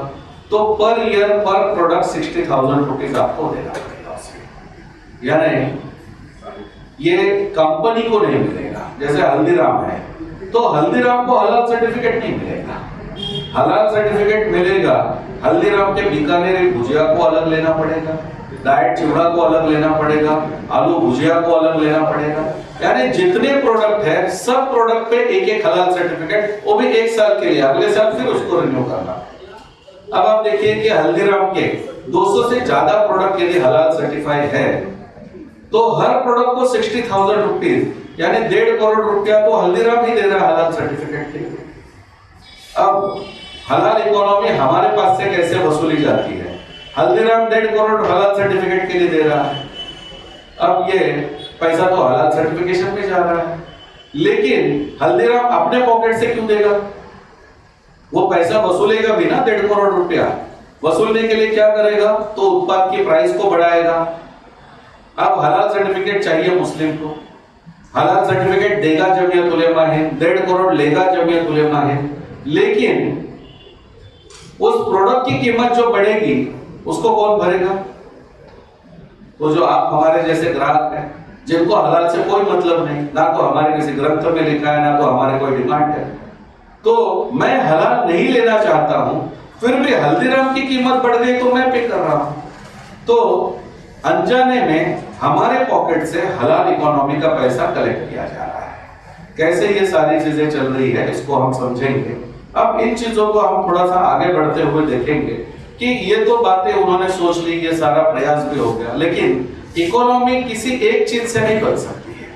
तो पर ईयर पर प्रोडक्ट 60,000 रुपीज आपको देना पड़ेगा उसके। यानी ये कंपनी को नहीं मिलेगा। जैसे हल्दीराम है तो हल्दीराम को हलाल सर्टिफिकेट नहीं मिलेगा, हलाल सर्टिफिकेट मिलेगा हल्दीराम के बीकानेरी भुजिया को अलग लेना पड़ेगा, डाइट चिवड़ा को अलग लेना पड़ेगा, आलू भुजिया को अलग लेना पड़ेगा। यानी जितने प्रोडक्ट है सब प्रोडक्ट पे एक एक हलाल सर्टिफिकेट, वो भी 1 साल के लिए, अगले साल फिर उसको रिन्यू करना। अब आप देखिए कि हल्दीराम के 200 से ज्यादा प्रोडक्ट यदि हलाल सर्टिफाइड है तो हर प्रोडक्ट को 60,000 रुपीज, यानी 1.5 करोड़ रुपया तो हल्दीराम ही दे रहा है हलाल सर्टिफिकेट के लिए। अब हलाल इकोनॉमी हमारे पास से कैसे वसूली जाती है? हल्दीराम 1.5 करोड़ हलाल सर्टिफिकेट के लिए दे रहा है। अब ये पैसा तो हलाल सर्टिफिकेशन में जा रहा है, लेकिन हल्दीराम अपने पॉकेट से क्यों देगा? वो पैसा वसूलेगा भी ना 1.5 करोड़ रुपया, वसूलने के लिए क्या करेगा, तो उत्पाद की प्राइस को बढ़ाएगा। अब हलाल सर्टिफिकेट चाहिए मुस्लिम को, हलाल सर्टिफिकेट देगा जमीयत उलेमा हिंद, 1.5 करोड़ लेगा जमीयत उलेमा हिंद, लेकिन उस प्रोडक्ट की कीमत जो बढ़ेगी उसको कौन भरेगा? तो जो आप हमारे जैसे ग्राहक हैं जिनको हलाल से कोई मतलब नहीं, ना तो हमारे किसी ग्रंथ में लिखा है, ना तो हमारे कोई डिमांड है, तो मैं हलाल नहीं लेना चाहता हूं, फिर भी हल्दीराम की कीमत बढ़ गई तो मैं पे कर रहा हूं। तो अनजाने में हमारे पॉकेट से हलाल इकोनॉमी का पैसा कलेक्ट किया जा रहा है। कैसे ये सारी चीजें चल रही है इसको हम समझेंगे। अब इन चीजों को हम थोड़ा सा आगे बढ़ते हुए देखेंगे कि ये तो बातें उन्होंने सोच ली, ये सारा प्रयास भी हो गया, लेकिन इकोनॉमी किसी एक चीज से नहीं बन सकती है।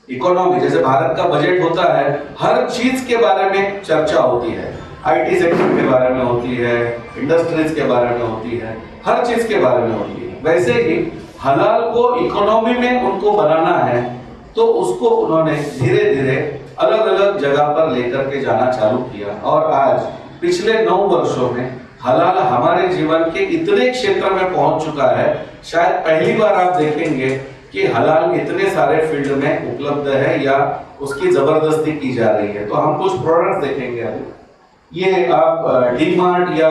इकोनॉमी, जैसे भारत का बजट होता है, हर चीज के बारे में चर्चा होती है, आईटी सेक्टर के बारे में होती है, इंडस्ट्रीज के बारे में होती है, हर चीज के बारे में होती है। वैसे ही हलाल को इकोनॉमी में उनको बनाना है, तो उसको उन्होंने धीरे धीरे अलग अलग जगह पर लेकर के जाना चालू किया। और आज पिछले 9 वर्षों में हलाल हमारे जीवन के इतने क्षेत्र में पहुंच चुका है, शायद पहली बार आप देखेंगे कि हलाल इतने सारे फील्ड में उपलब्ध है या उसकी जबरदस्ती की जा रही है। तो हम कुछ प्रोडक्ट देखेंगे अभी। ये आप डी मार्ट या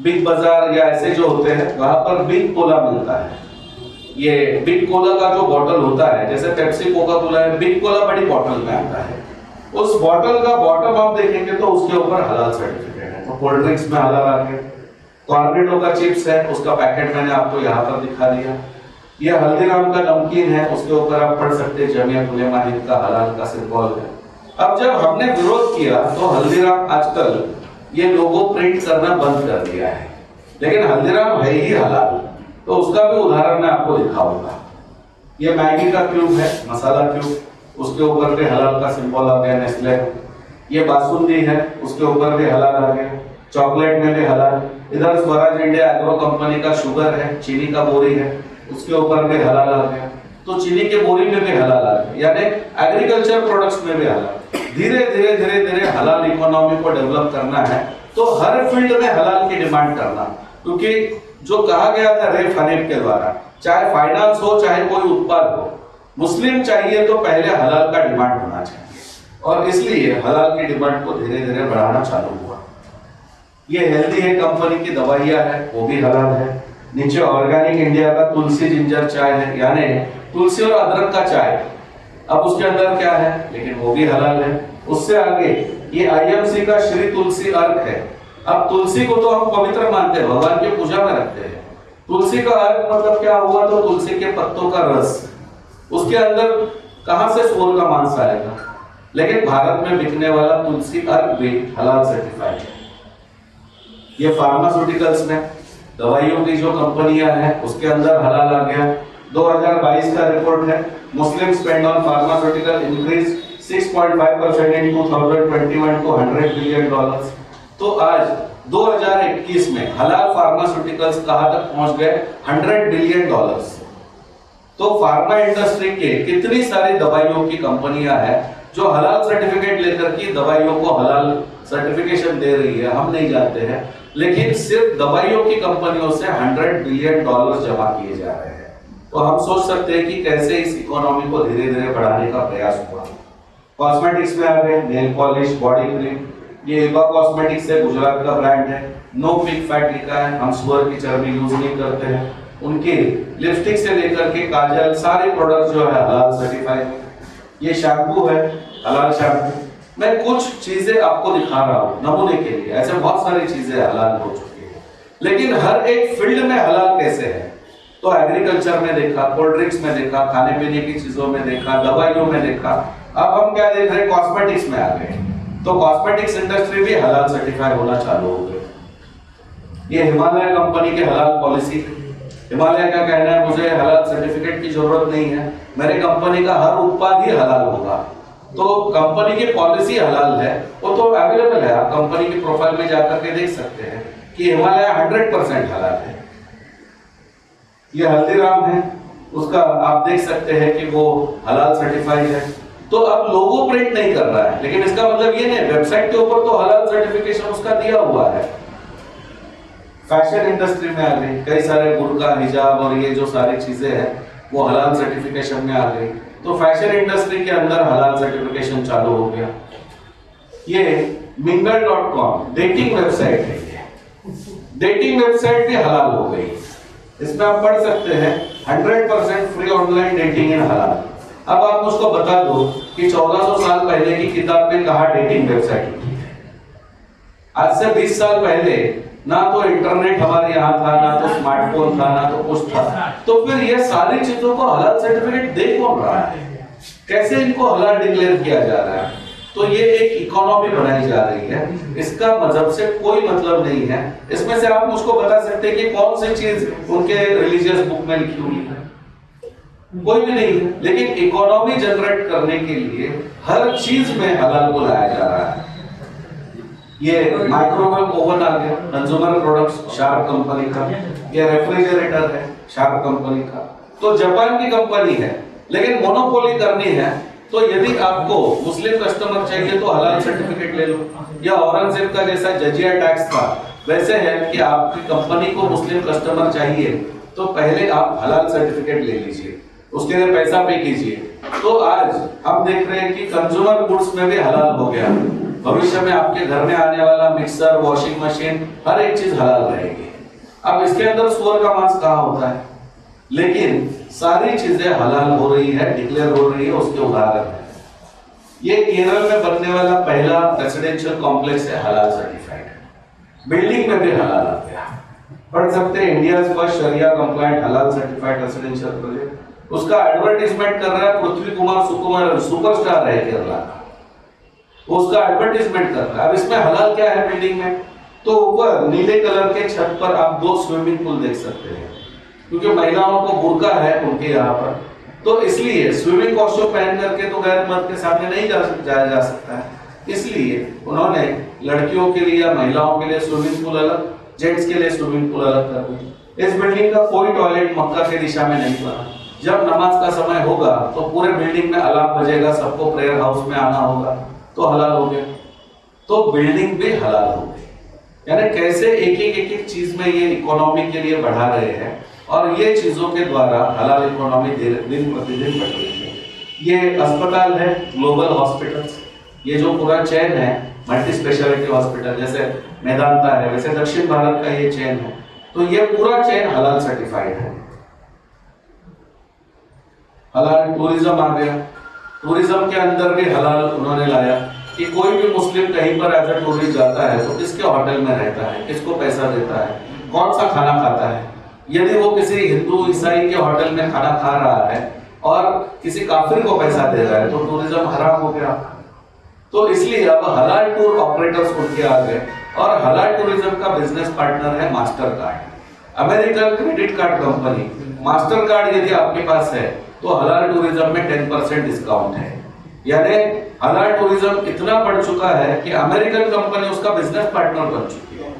बिग बाजार या ऐसे जो होते हैं, वहां पर बिग कोला मिलता है। ये बिग कोला का जो बॉटल होता है, जैसे पेप्सी कोका कोला है, बिग कोला बड़ी बॉटल में आता है। उस बॉटल का बॉटम आप देखेंगे तो उसके ऊपर हलाल सर्टिफिकेट है। तो कोल्ड ड्रिंक्स में हलाल आ गया। कॉर्नेटो का चिप्स है, उसका पैकेट मैंने आपको यहाँ पर दिखा दिया। ये हल्दीराम का नमकीन है, उसके ऊपर आप पढ़ सकते हैं जमीयत उलेमा हिंद का हलाल का सिंबल है। अब जब हमने विरोध किया तो हल्दीराम आजकल ये लोगो प्रिंट करना बंद कर दिया है, लेकिन हल्दीराम है ही हलाल। तो उसका भी उदाहरण मैं आपको दिखाऊंगा। ये मैगी का क्यूब है, मसाला क्यूब, उसके ऊपर भी हलाल का सिंबल आ गया, नेस्ले। ये बासुंदी है, उसके ऊपर भी हलाल आ गया। चॉकलेट में भी हलाल। इधर स्वराज इंडिया एग्रो कंपनी का शुगर है, चीनी का बोरी है, उसके ऊपर भी हलाल आ गया। तो चीनी के बोरी में भी हलाल आ गया, यानी एग्रीकल्चर प्रोडक्ट्स में भी हलाल। धीरे धीरे हलाल इकोनॉमी को डेवलप करना है, तो हर फील्ड में हलाल की डिमांड करना। क्योंकि जो कहा गया था रेफ हनीफ के द्वारा, चाहे फाइनेंस हो चाहे कोई उत्पाद हो, मुस्लिम चाहिए तो पहले हलाल का डिमांड होना चाहिए। और इसलिए हलाल की डिमांड को धीरे धीरे बढ़ाना चालू हुआ। ये हेल्दी है कंपनी की दवाइयां है, वो भी हलाल है। नीचे ऑर्गेनिक इंडिया का तुलसी जिंजर चाय है, यानी तुलसी और अदरक का चाय। अब उसके अंदर क्या है, लेकिन वो भी हलाल है। उससे आगे ये आईएमसी का श्री तुलसी अर्क है। अब तुलसी को तो हम पवित्र मानते हैं, भगवान की पूजा में रखते हैं। तुलसी का अर्क मतलब क्या हुआ, तो तुलसी के पत्तों का रस। उसके अंदर कहां से सूअर का मांस आएगा, लेकिन भारत में बिकने वाला तुलसी अर्क भी हलाल सर्टिफाइड है। ये फार्मास्यूटिकल्स में दवाइयों की जो कंपनियां हैं, उसके अंदर हलाल आ गया। 2022 का रिपोर्ट है, Muslim spend on pharmaceutical increase 6.5% in 2021 to $100 billion। तो आज 2021 में हलाल फार्मास्यूटिकल्स कहां तक पहुंच गए, $100 बिलियन। तो फार्मा इंडस्ट्री के कितनी सारी दवाइयों की कंपनियां हैं जो हलाल सर्टिफिकेट लेकर की दवाइयों को हलाल सर्टिफिकेशन दे रही है, हम नहीं जानते हैं। लेकिन सिर्फ दवाइयों की कंपनियों से $100 बिलियन जमा किए जा रहे हैं। तो हम सोच सकते हैं कि कैसे इस इकोनॉमी को धीरे धीरे बढ़ाने का प्रयास हुआ। कॉस्मेटिक्स में आ गए, नेल पॉलिश, बॉडी क्रीम। ये इल्बा कॉस्मेटिक्स है, गुजरात का ब्रांड है, नो पिग फैट लिखा है, हम सुअर की चर्बी यूज नहीं करते हैं। उनके लिपस्टिक से लेकर के काजल, सारे प्रोडक्ट जो है हलाल सर्टिफाइड है। ये शैम्पू है, हलाल शैम्पू। मैं कुछ चीजें आपको दिखा रहा हूँ नमूने के लिए, ऐसे बहुत सारी चीजें हलाल हो चुकी है। लेकिन हर एक फील्ड में हलाल कैसे है, तो एग्रीकल्चर में देखा, कोल्ड ड्रिंक्स में देखा, खाने पीने की चीजों में देखा, दवाइयों में देखा। अब हम क्या देख रहे हैं, कॉस्मेटिक्स में आ गए। तो कॉस्मेटिक्स इंडस्ट्री भी हलाल सर्टिफाई होना चालू हो गई। ये हिमालय कंपनी की हलाल पॉलिसी। हिमालय का कहना है, मुझे हलाल सर्टिफिकेट की जरूरत नहीं है, मेरे कंपनी का हर उत्पाद ही हलाल होगा। तो कंपनी की पॉलिसी हलाल है, वो तो अवेलेबल है, आप कंपनी की प्रोफाइल में जाकर के देख सकते हैं कि हिमालय 100% हलाल है। ये हल्दीराम है, उसका आप देख सकते हैं कि वो हलाल सर्टिफाइड है। तो अब लोगो प्रिंट नहीं कर रहा है, लेकिन इसका मतलब ये नहीं, वेबसाइट के ऊपर तो हलाल सर्टिफिकेशन उसका दिया हुआ है। फैशन इंडस्ट्री में आ गई, कई सारे बुर्का, हिजाब और ये जो सारी चीजें हैं वो हलाल सर्टिफिकेशन में आ गई। तो फैशन इंडस्ट्री के अंदर हलाल सर्टिफिकेशन चालू हो गया। ये mingle.com डेटिंग वेबसाइट है, ये डेटिंग वेबसाइट भी हलाल हो गई। इसमें आप पढ़ सकते हैं 100% फ्री ऑनलाइन डेटिंग इन हलाल। अब आप मुझको बता दो कि 1400 साल पहले की किताब में कहा डेटिंग वेबसाइट थी। आज से 20 साल पहले ना तो इंटरनेट हमारे यहाँ था, ना तो स्मार्टफोन था, ना तो कुछ था। तो फिर ये सारी चीजों को हलाल सर्टिफिकेट दे कौन रहा है, कैसे इनको हलाल डिक्लेयर किया जा रहा है? तो ये एक इकोनॉमी बनाई जा रही है, इसका मजहब से कोई मतलब नहीं है। इसमें से आप मुझको बता सकते हैं कि कौन सी चीज उनके रिलीजियस बुक में लिखी हुई है? कोई भी नहीं है, लेकिन इकोनॉमी जनरेट करने के लिए हर चीज में हलाल को लाया जा रहा है। ये माइक्रोवेव ओवन आ गया, कंज्यूमर प्रोडक्ट्स शार्प कंपनी का, ये रेफ्रिजरेटर है शार्प कंपनी का, तो जापान की कंपनी है, लेकिन मोनोपोली करनी है तो यदि आपको मुस्लिम कस्टमर चाहिए तो हलाल सर्टिफिकेट ले लो। या औरंगजेब का जैसा जजिया टैक्स था, वैसे है कि आपकी कंपनी को मुस्लिम कस्टमर चाहिए तो पहले आप हलाल सर्टिफिकेट ले लीजिए, उसके लिए पैसा पे कीजिए। तो आज हम देख रहे हैं कि कंज्यूमर गुड्स में भी हलाल हो गया। भविष्य में आपके घर में आने वाला मिक्सर, वॉशिंग मशीन, हर एक चीज हलाल रहेगी। अब इसके अंदर सुअर का मांस कहाँ होता है, लेकिन सारी चीजें हलाल हो रही है, डिक्लेयर हो रही है, उसके उदाहरण है। ये केरल में बनने वाला पहला रेसिडेंशियल कॉम्प्लेक्स है हलाल सर्टिफाइड, बिल्डिंग में भी हलाल आ गया। पढ़ सकते हैं इंडिया फर्स्ट शरिया कंप्लायंट हलाल सर्टिफाइड रेसिडेंशियल प्रोजेक्ट। उसका एडवर्टाइजमेंट कर रहा है पृथ्वी कुमार सुकुमार, सुपरस्टार है केरला का, उसका एडवर्टाइजमेंट कर रहा है। अब इसमें हलाल क्या है बिल्डिंग में, तो ऊपर नीले कलर के छत पर आप 2 स्विमिंग पूल देख सकते हैं, क्योंकि महिलाओं को बुर्का है उनके यहाँ पर, तो इसलिए स्विमिंग कॉस्ट्यूम पहन करके तो गैर मर्द के सामने नहीं जाया जा सकता है, इसलिए उन्होंने लड़कियों के लिए या महिलाओं के लिए स्विमिंग पूल अलग, जेंट्स के लिए स्विमिंग पूल अलग कर दिया। इस बिल्डिंग का कोई टॉयलेट मक्का की दिशा में नहीं बना। जब नमाज का समय होगा तो पूरे बिल्डिंग में अलार्म बजेगा, सबको प्रेयर हाउस में आना होगा, तो हलाल हो गया। तो बिल्डिंग भी हलाल हो गई। यानी कैसे एक एक चीज में ये इकोनॉमी के लिए बढ़ा रहे हैं, और ये चीजों के द्वारा हलाल इकोनॉमी दिन प्रतिदिन बढ़ रही है। ये अस्पताल है ग्लोबल हॉस्पिटल्स, ये जो पूरा चेन है मल्टी स्पेशलिटी हॉस्पिटल, जैसे मेदांता है, वैसे दक्षिण भारत का ये चेन है, तो ये पूरा चेन हलाल सर्टिफाइड है। हलाल टूरिज्म आ गया, टूरिज्म के अंदर भी हलाल उन्होंने लाया कि कोई भी मुस्लिम कहीं पर एज अ टूरिस्ट जाता है तो किसके होटल में रहता है, किसको पैसा देता है, कौन सा खाना खाता है। यदि वो किसी हिंदू ईसाई के होटल में खाना खा रहा है और किसी काफिर को पैसा दे रहा है तो टूरिज्म हराम हो गया। तो इसलिए अब हलाल टूर ऑपरेटर्स उनके आ गए, और हलाल टूरिज्म का बिजनेस पार्टनर है master card, American credit card company. Master card यदि आपके पास है तो हलाल टूरिज्म में 10% डिस्काउंट है। यानी हलाल टूरिज्म इतना बढ़ चुका है कि अमेरिकन कंपनी उसका बिजनेस पार्टनर बन चुकी है।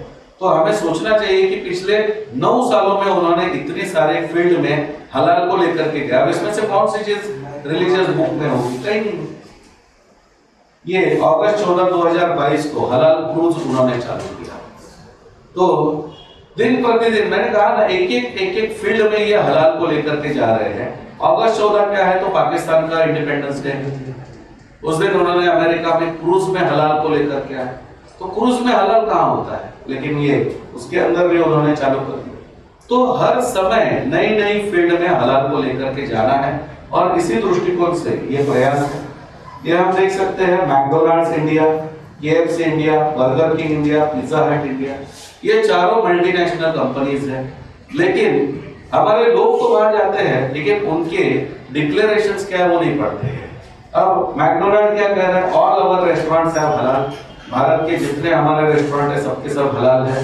तो हमें सोचना चाहिए कि पिछले 9 सालों में उन्होंने इतनी सारे फील्ड में हलाल को लेकर के गया। अब इसमें से कौन सी चीज रिलीजियस बुक में होगी, कहीं नहीं। ये अगस्त 14, 2022 को हलाल क्रूज उन्होंने चालू किया। तो दिन प्रतिदिन मैंने कहा ना, एक एक फील्ड में ये हलाल को लेकर के जा रहे हैं। अगस्त 14 क्या है, तो पाकिस्तान का इंडिपेंडेंस डे, उस दिन उन्होंने अमेरिका में क्रूज में हलाल को लेकर के आए। तो क्रूज में हलाल कहाँ होता है, लेकिन ये उसके अंदर भी उन्होंने चालू कर दिया। तो हर समय नई नई फील्ड में हलाल को लेकर के जाना है, और इसी दृष्टिकोण से ये प्रयास है। ये हम देख सकते हैं McDonald's India, KFC India, burger king India, pizza हट इंडिया, ये चारों मल्टीनेशनल कंपनीज हैं। लेकिन हमारे लोग तो वहां जाते हैं, लेकिन उनके डिक्लेरेशंस क्या है वो नहीं पढ़ते हैं। अब मैकडॉनल्ड क्या कह रहा है, ऑल ओवर रेस्टोरेंट्स हैं हलाल, भारत के जितने हमारे रेस्टोरेंट है सबके सब हलाल है।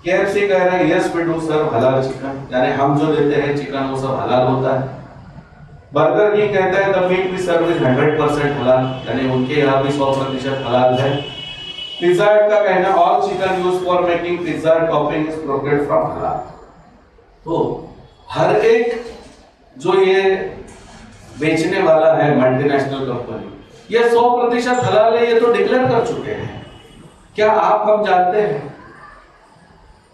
KFC कह रहा है यस वी डू सर्व हलाल चिकन, यानी हम जो देते हैं चिकन वो सब हलाल होता है। बर्गर किंग कहता है the meat we serve is 100% halal, यानी उनके यहाँ भी 100% हलाल है। पिज्जा हट का कहना all chicken used for making pizza topping is procured from हलाल। तो हर एक जो ये बेचने वाला है मल्टीनेशनल कंपनी, ये 100% हलाल है, ये तो डिक्लेयर कर चुके हैं। क्या आप हम जानते हैं?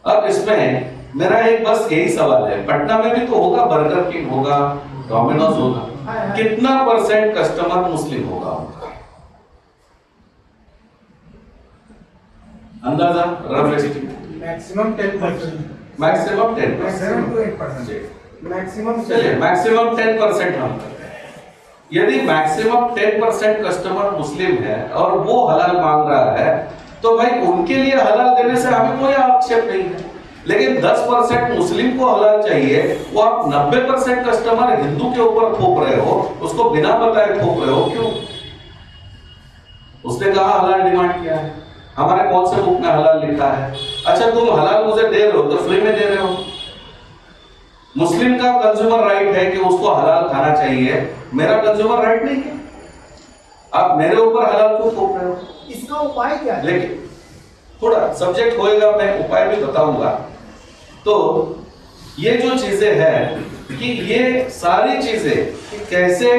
अब इसमें मेरा एक बस यही सवाल है, पटना में भी तो होगा, बर्गर किंग होगा, डोमिनोज होगा, कितना % कस्टमर मुस्लिम होगा उनका? अंदाजा rough estimate maximum 10%, maximum 10%, maximum to 8%, maximum. चलिए मैक्सिमम 10% हम करते हैं। यदि मैक्सिमम 10% कस्टमर मुस्लिम है और वो हलाल मांग रहा है, तो भाई उनके लिए हलाल देने से हमें कोई आक्षेप नहीं है। लेकिन 10% मुस्लिम को हलाल चाहिए, वो आप 90% कस्टमर हिंदू के ऊपर थोप रहे हो, उसको बिना बताए थोप रहे हो, क्यों? उसने कहा हलाल डिमांड किया है, हमारे कौन से बुक में हलाल लिखा है? अच्छा तुम हलाल मुझे दे रहे हो तो फ्री में दे रहे हो, मुस्लिम का कंज्यूमर राइट है कि उसको हलाल खाना चाहिए, मेरा कंज्यूमर राइट नहीं है। आप मेरे ऊपर हलाल क्यों थोप रहे हो? इसका उपाय क्या है? लेकिन थोड़ा सब्जेक्ट होएगा, मैं उपाय भी बताऊंगा। तो ये जो चीजें हैं कि ये सारी चीजें कि कैसे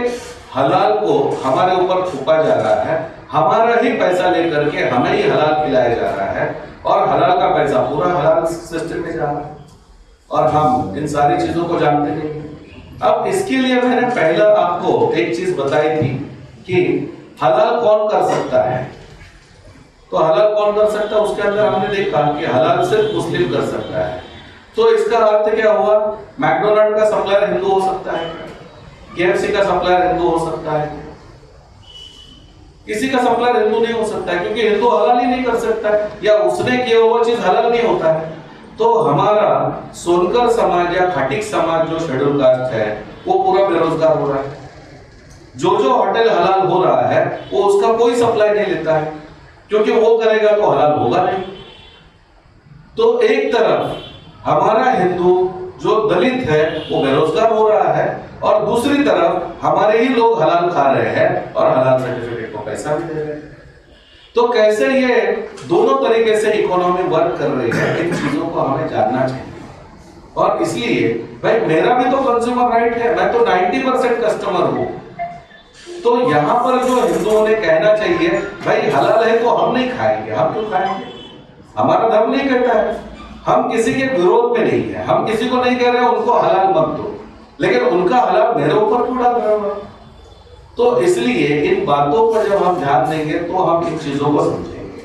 हलाल को हमारे ऊपर थोपा जा रहा है, हमारा ही पैसा लेकर के हमें ही हलाल खिलाया जा रहा है, और हलाल का पैसा पूरा हलाल सिस्टम में जा रहा है, और हम इन सारी चीजों को जानते नहीं। अब इसके लिए मैंने पहला आपको एक चीज बताई थी कि हलाल कौन कर सकता है। तो हलाल कौन कर सकता है, उसके अंदर हमने देखा कि हलाल सिर्फ मुस्लिम कर सकता है। तो इसका अर्थ क्या हुआ? मैकडोनल्ड का सप्लायर हिंदू हो सकता है, केएफसी का सप्लायर हिंदू हो सकता है, किसी का सप्लायर हिंदू नहीं हो सकता है, क्योंकि हिंदू हलाल ही नहीं कर सकता है, या उसने किया हुआ चीज हलाल नहीं होता है। तो हमारा सोनकर समाज या खाटिक समाज जो शेड्यूल कास्ट है वो पूरा बेरोजगार हो रहा है। जो जो होटल हलाल हो रहा है वो उसका कोई सप्लाई नहीं लेता है, क्योंकि वो करेगा तो हलाल होगा नहीं। तो एक तरफ हमारा हिंदू जो दलित है वो बेरोजगार हो रहा है, और दूसरी तरफ हमारे ही लोग हलाल खा रहे हैं और हलाल सर्टिफिकेट को पैसा भी दे रहे हैं। तो कैसे ये दोनों तरीके से इकोनॉमी वर्क कर रही है, इन चीजों को हमें जानना चाहिए। और इसलिए भाई मेरा भी तो कंज्यूमर राइट है, मैं तो 90% कस्टमर हूं। तो यहाँ पर जो हिंदुओं ने कहना चाहिए भाई हलाल है तो हम नहीं खाएंगे, हम क्यों खाएंगे? हमारा धर्म नहीं कहता है, हम किसी के विरोध में नहीं है, हम किसी को नहीं कह रहे उनको हलाल मत दो, लेकिन उनका हलाल मेरे ऊपर क्यों डाल रहे हो? तो इसलिए इन बातों पर जब हम ध्यान देंगे तो हम इन चीजों को समझेंगे।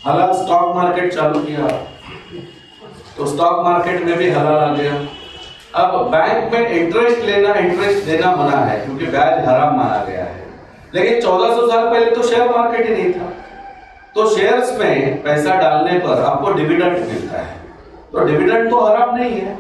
हलाल स्टॉक मार्केट चालू किया तो स्टॉक मार्केट में भी हलाल आ गया। अब बैंक में इंटरेस्ट देना मना है, क्योंकि ब्याज हराम माना गया है। लेकिन 1400 साल पहले तो शेयर मार्केट ही नहीं था, तो शेयर्स में पैसा डालने पर आपको डिविडेंड मिलता है, तो डिविडेंड तो हराम नहीं है।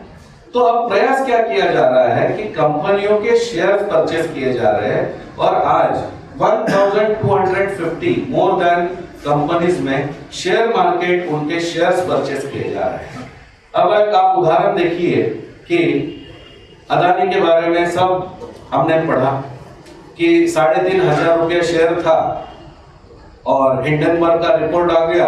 तो अब प्रयास क्या किया जा रहा है कि कंपनियों के शेयर परचेज किए जा रहे हैं, और आज 1250 मोर देन कंपनीज में शेयर मार्केट उनके शेयर्स परचेज किए जा रहे हैं। अब एक आप उदाहरण देखिए कि अदानी के बारे में सब हमने पढ़ा कि 3,500 रुपया शेयर था, और हिंडनबर्ग का रिपोर्ट आ गया,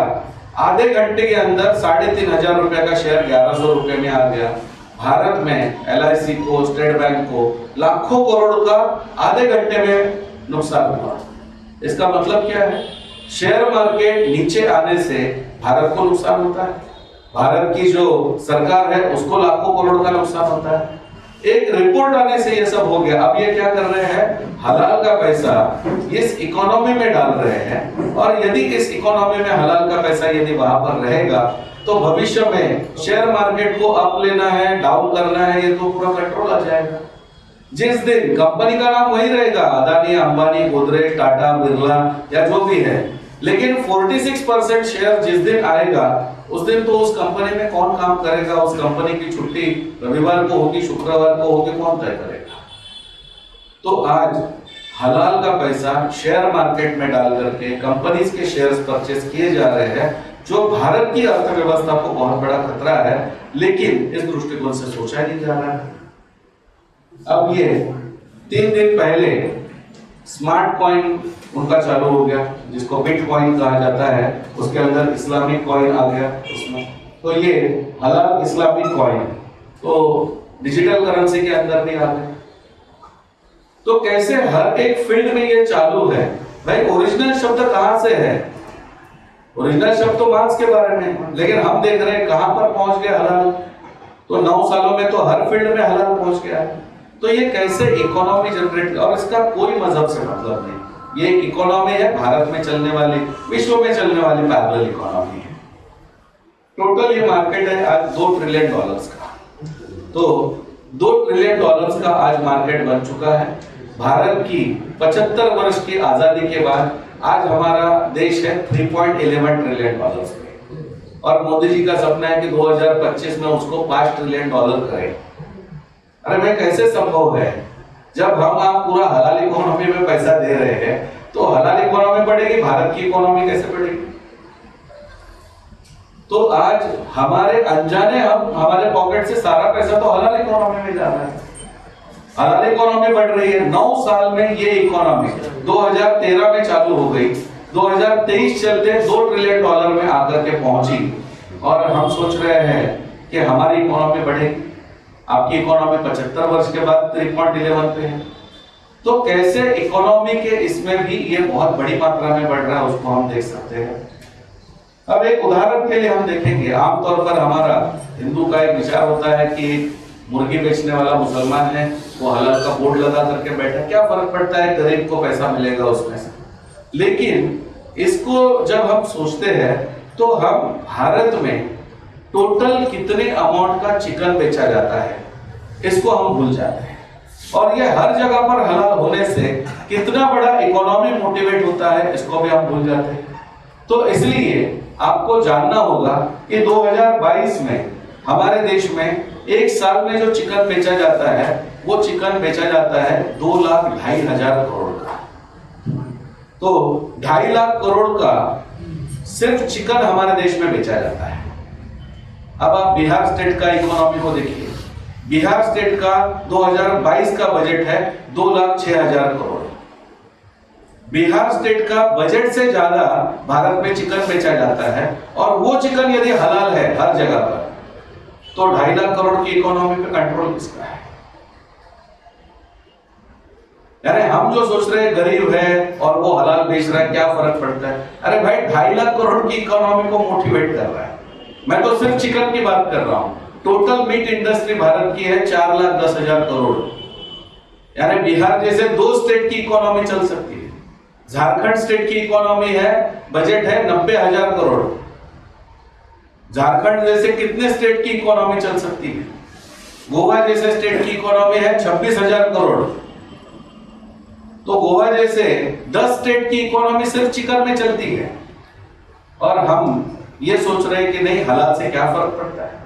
आधे घंटे के अंदर 3,500 रुपया का शेयर 1100 रुपये में आ गया। भारत में LIC को, स्टेट बैंक को लाखों करोड़ का आधे घंटे में नुकसान हुआ। इसका मतलब क्या है? शेयर मार्केट नीचे आने से भारत को नुकसान होता है, भारत की जो सरकार है उसको लाखों करोड़ का नुकसान होता है। एक रिपोर्ट आने से ये सब हो गया। अब ये क्या कर रहे हैं? हलाल का पैसा इस इकोनॉमी में डाल रहे हैं, और यदि इस इकोनॉमी में हलाल का पैसा यदि वहां पर रहेगा तो भविष्य में शेयर मार्केट को अप लेना है, डाउन करना है, ये तो पूरा कंट्रोल आ जाएगा। जिस दिन कंपनी का नाम वही रहेगा, अदानी, अंबानी, गोदरेज, टाटा, बिरला या जो भी है, लेकिन 46% शेयर जिस दिन आएगा उस दिन तो उस कंपनी में कौन काम करेगा? उस कंपनी की छुट्टी रविवार को होगी, शुक्रवार को होगी, कौन तय करेगा? तो आज हलाल का पैसा शेयर मार्केट में डाल करके कंपनीज के शेयर्स परचेज किए जा रहे हैं, जो भारत की अर्थव्यवस्था को बहुत बड़ा खतरा है, लेकिन इस दृष्टिकोण से सोचा नहीं जा रहा है। अब ये 3 दिन पहले स्मार्ट कॉइन उनका चालू हो गया, जिसको बिटकॉइन कहा जाता है, उसके अंदर इस्लामिक कॉइन आ गया उसमें। तो ये हलाल इस्लामिक कॉइन तो डिजिटल करेंसी के अंदर भी आ गए। तो कैसे हर एक फील्ड में ये चालू है। भाई ओरिजिनल शब्द कहां से है? ओरिजिनल शब्द तो मार्क्स के बारे में है, लेकिन हम देख रहे हैं कहां पर पहुंच गए हलाल। तो 9 सालों में तो हर फील्ड में हलाल पहुंच गया है। तो ये कैसे इकोनॉमी जनरेट, और इसका कोई मजहब से मतलब नहीं। ये इकोनॉमी है भारत में चलने वाली, विश्व में चलने वाली पैरेलल इकोनॉमी है। टोटल ये मार्केट है आज $2 ट्रिलियन का। तो $2 ट्रिलियन का आज मार्केट बन चुका है। भारत की 75 वर्ष की आजादी के बाद आज हमारा देश है $3.11 ट्रिलियन पे, और मोदी जी का सपना है कि 2025 में उसको $5 ट्रिलियन करें। अरे मैं कैसे संभव है? जब हम आप पूरा हलाल इकोनॉमी में पैसा दे रहे हैं, तो हलाल इकोनॉमी बढ़ेगी, भारत की इकोनॉमी कैसे बढ़ेगी? तो आज हमारे अनजाने हम हमारे पॉकेट से सारा पैसा तो हलाल इकोनॉमी में जा रहा है। हलाल इकोनॉमी बढ़ रही है। 9 साल में ये इकोनॉमी 2013 में चालू हो गई, 2023 चलते $2 ट्रिलियन में आकर के पहुंची, और हम सोच रहे हैं कि हमारी इकोनॉमी बढ़ेगी। आपकी इकोनॉमी 75 वर्ष के बाद 3.11 पे है। तो कैसे इकोनॉमी के इसमें भी ये बहुत बड़ी मात्रा में बढ़ रहा है, उसको हम देख सकते हैं। अब एक उदाहरण के लिए हम देखेंगे, आमतौर पर हमारा हिंदू का एक विचार होता है कि मुर्गी बेचने वाला मुसलमान है, वो हलाल का बोर्ड लगा करके बैठा, क्या फर्क पड़ता है, गरीब को पैसा मिलेगा उसमें से। लेकिन इसको जब हम सोचते हैं तो हम भारत में टोटल कितने अमाउंट का चिकन बेचा जाता है इसको हम भूल जाते हैं, और ये हर जगह पर हलाल होने से कितना बड़ा इकोनॉमी मोटिवेट होता है इसको भी हम भूल जाते हैं। तो इसलिए आपको जानना होगा कि 2022 में हमारे देश में एक साल में जो चिकन बेचा जाता है वो चिकन बेचा जाता है 2,02,500 करोड़ का। तो 2.5 लाख करोड़ का सिर्फ चिकन हमारे देश में बेचा जाता है। अब आप बिहार स्टेट का इकोनॉमी को देखिए, बिहार स्टेट का 2022 का बजट है 2,06,000 करोड़। बिहार स्टेट का बजट से ज्यादा भारत में चिकन बेचा जाता है, और वो चिकन यदि हलाल है हर जगह पर, तो 2.5 लाख करोड़ की इकोनॉमी पे कंट्रोल किसका है? यानी हम जो सोच रहे हैं गरीब है और वो हलाल बेच रहा है, क्या फर्क पड़ता है? अरे भाई 2.5 लाख करोड़ की इकोनॉमी को मोटिवेट कर रहा है। मैं तो सिर्फ चिकन की बात कर रहा हूं। टोटल मीट इंडस्ट्री भारत की है 4,10,000 करोड़। यानी बिहार जैसे 2 स्टेट की इकोनॉमी चल सकती है। झारखंड स्टेट की इकोनॉमी है, बजट है 90,000 करोड़। झारखंड जैसे कितने स्टेट की इकोनॉमी चल सकती है? गोवा जैसे स्टेट की इकोनॉमी है 26,000 करोड़। तो गोवा जैसे 10 स्टेट की इकोनॉमी सिर्फ चिकन में चलती है, और हम ये सोच रहे हैं कि नहीं हलाल से क्या फर्क पड़ता है।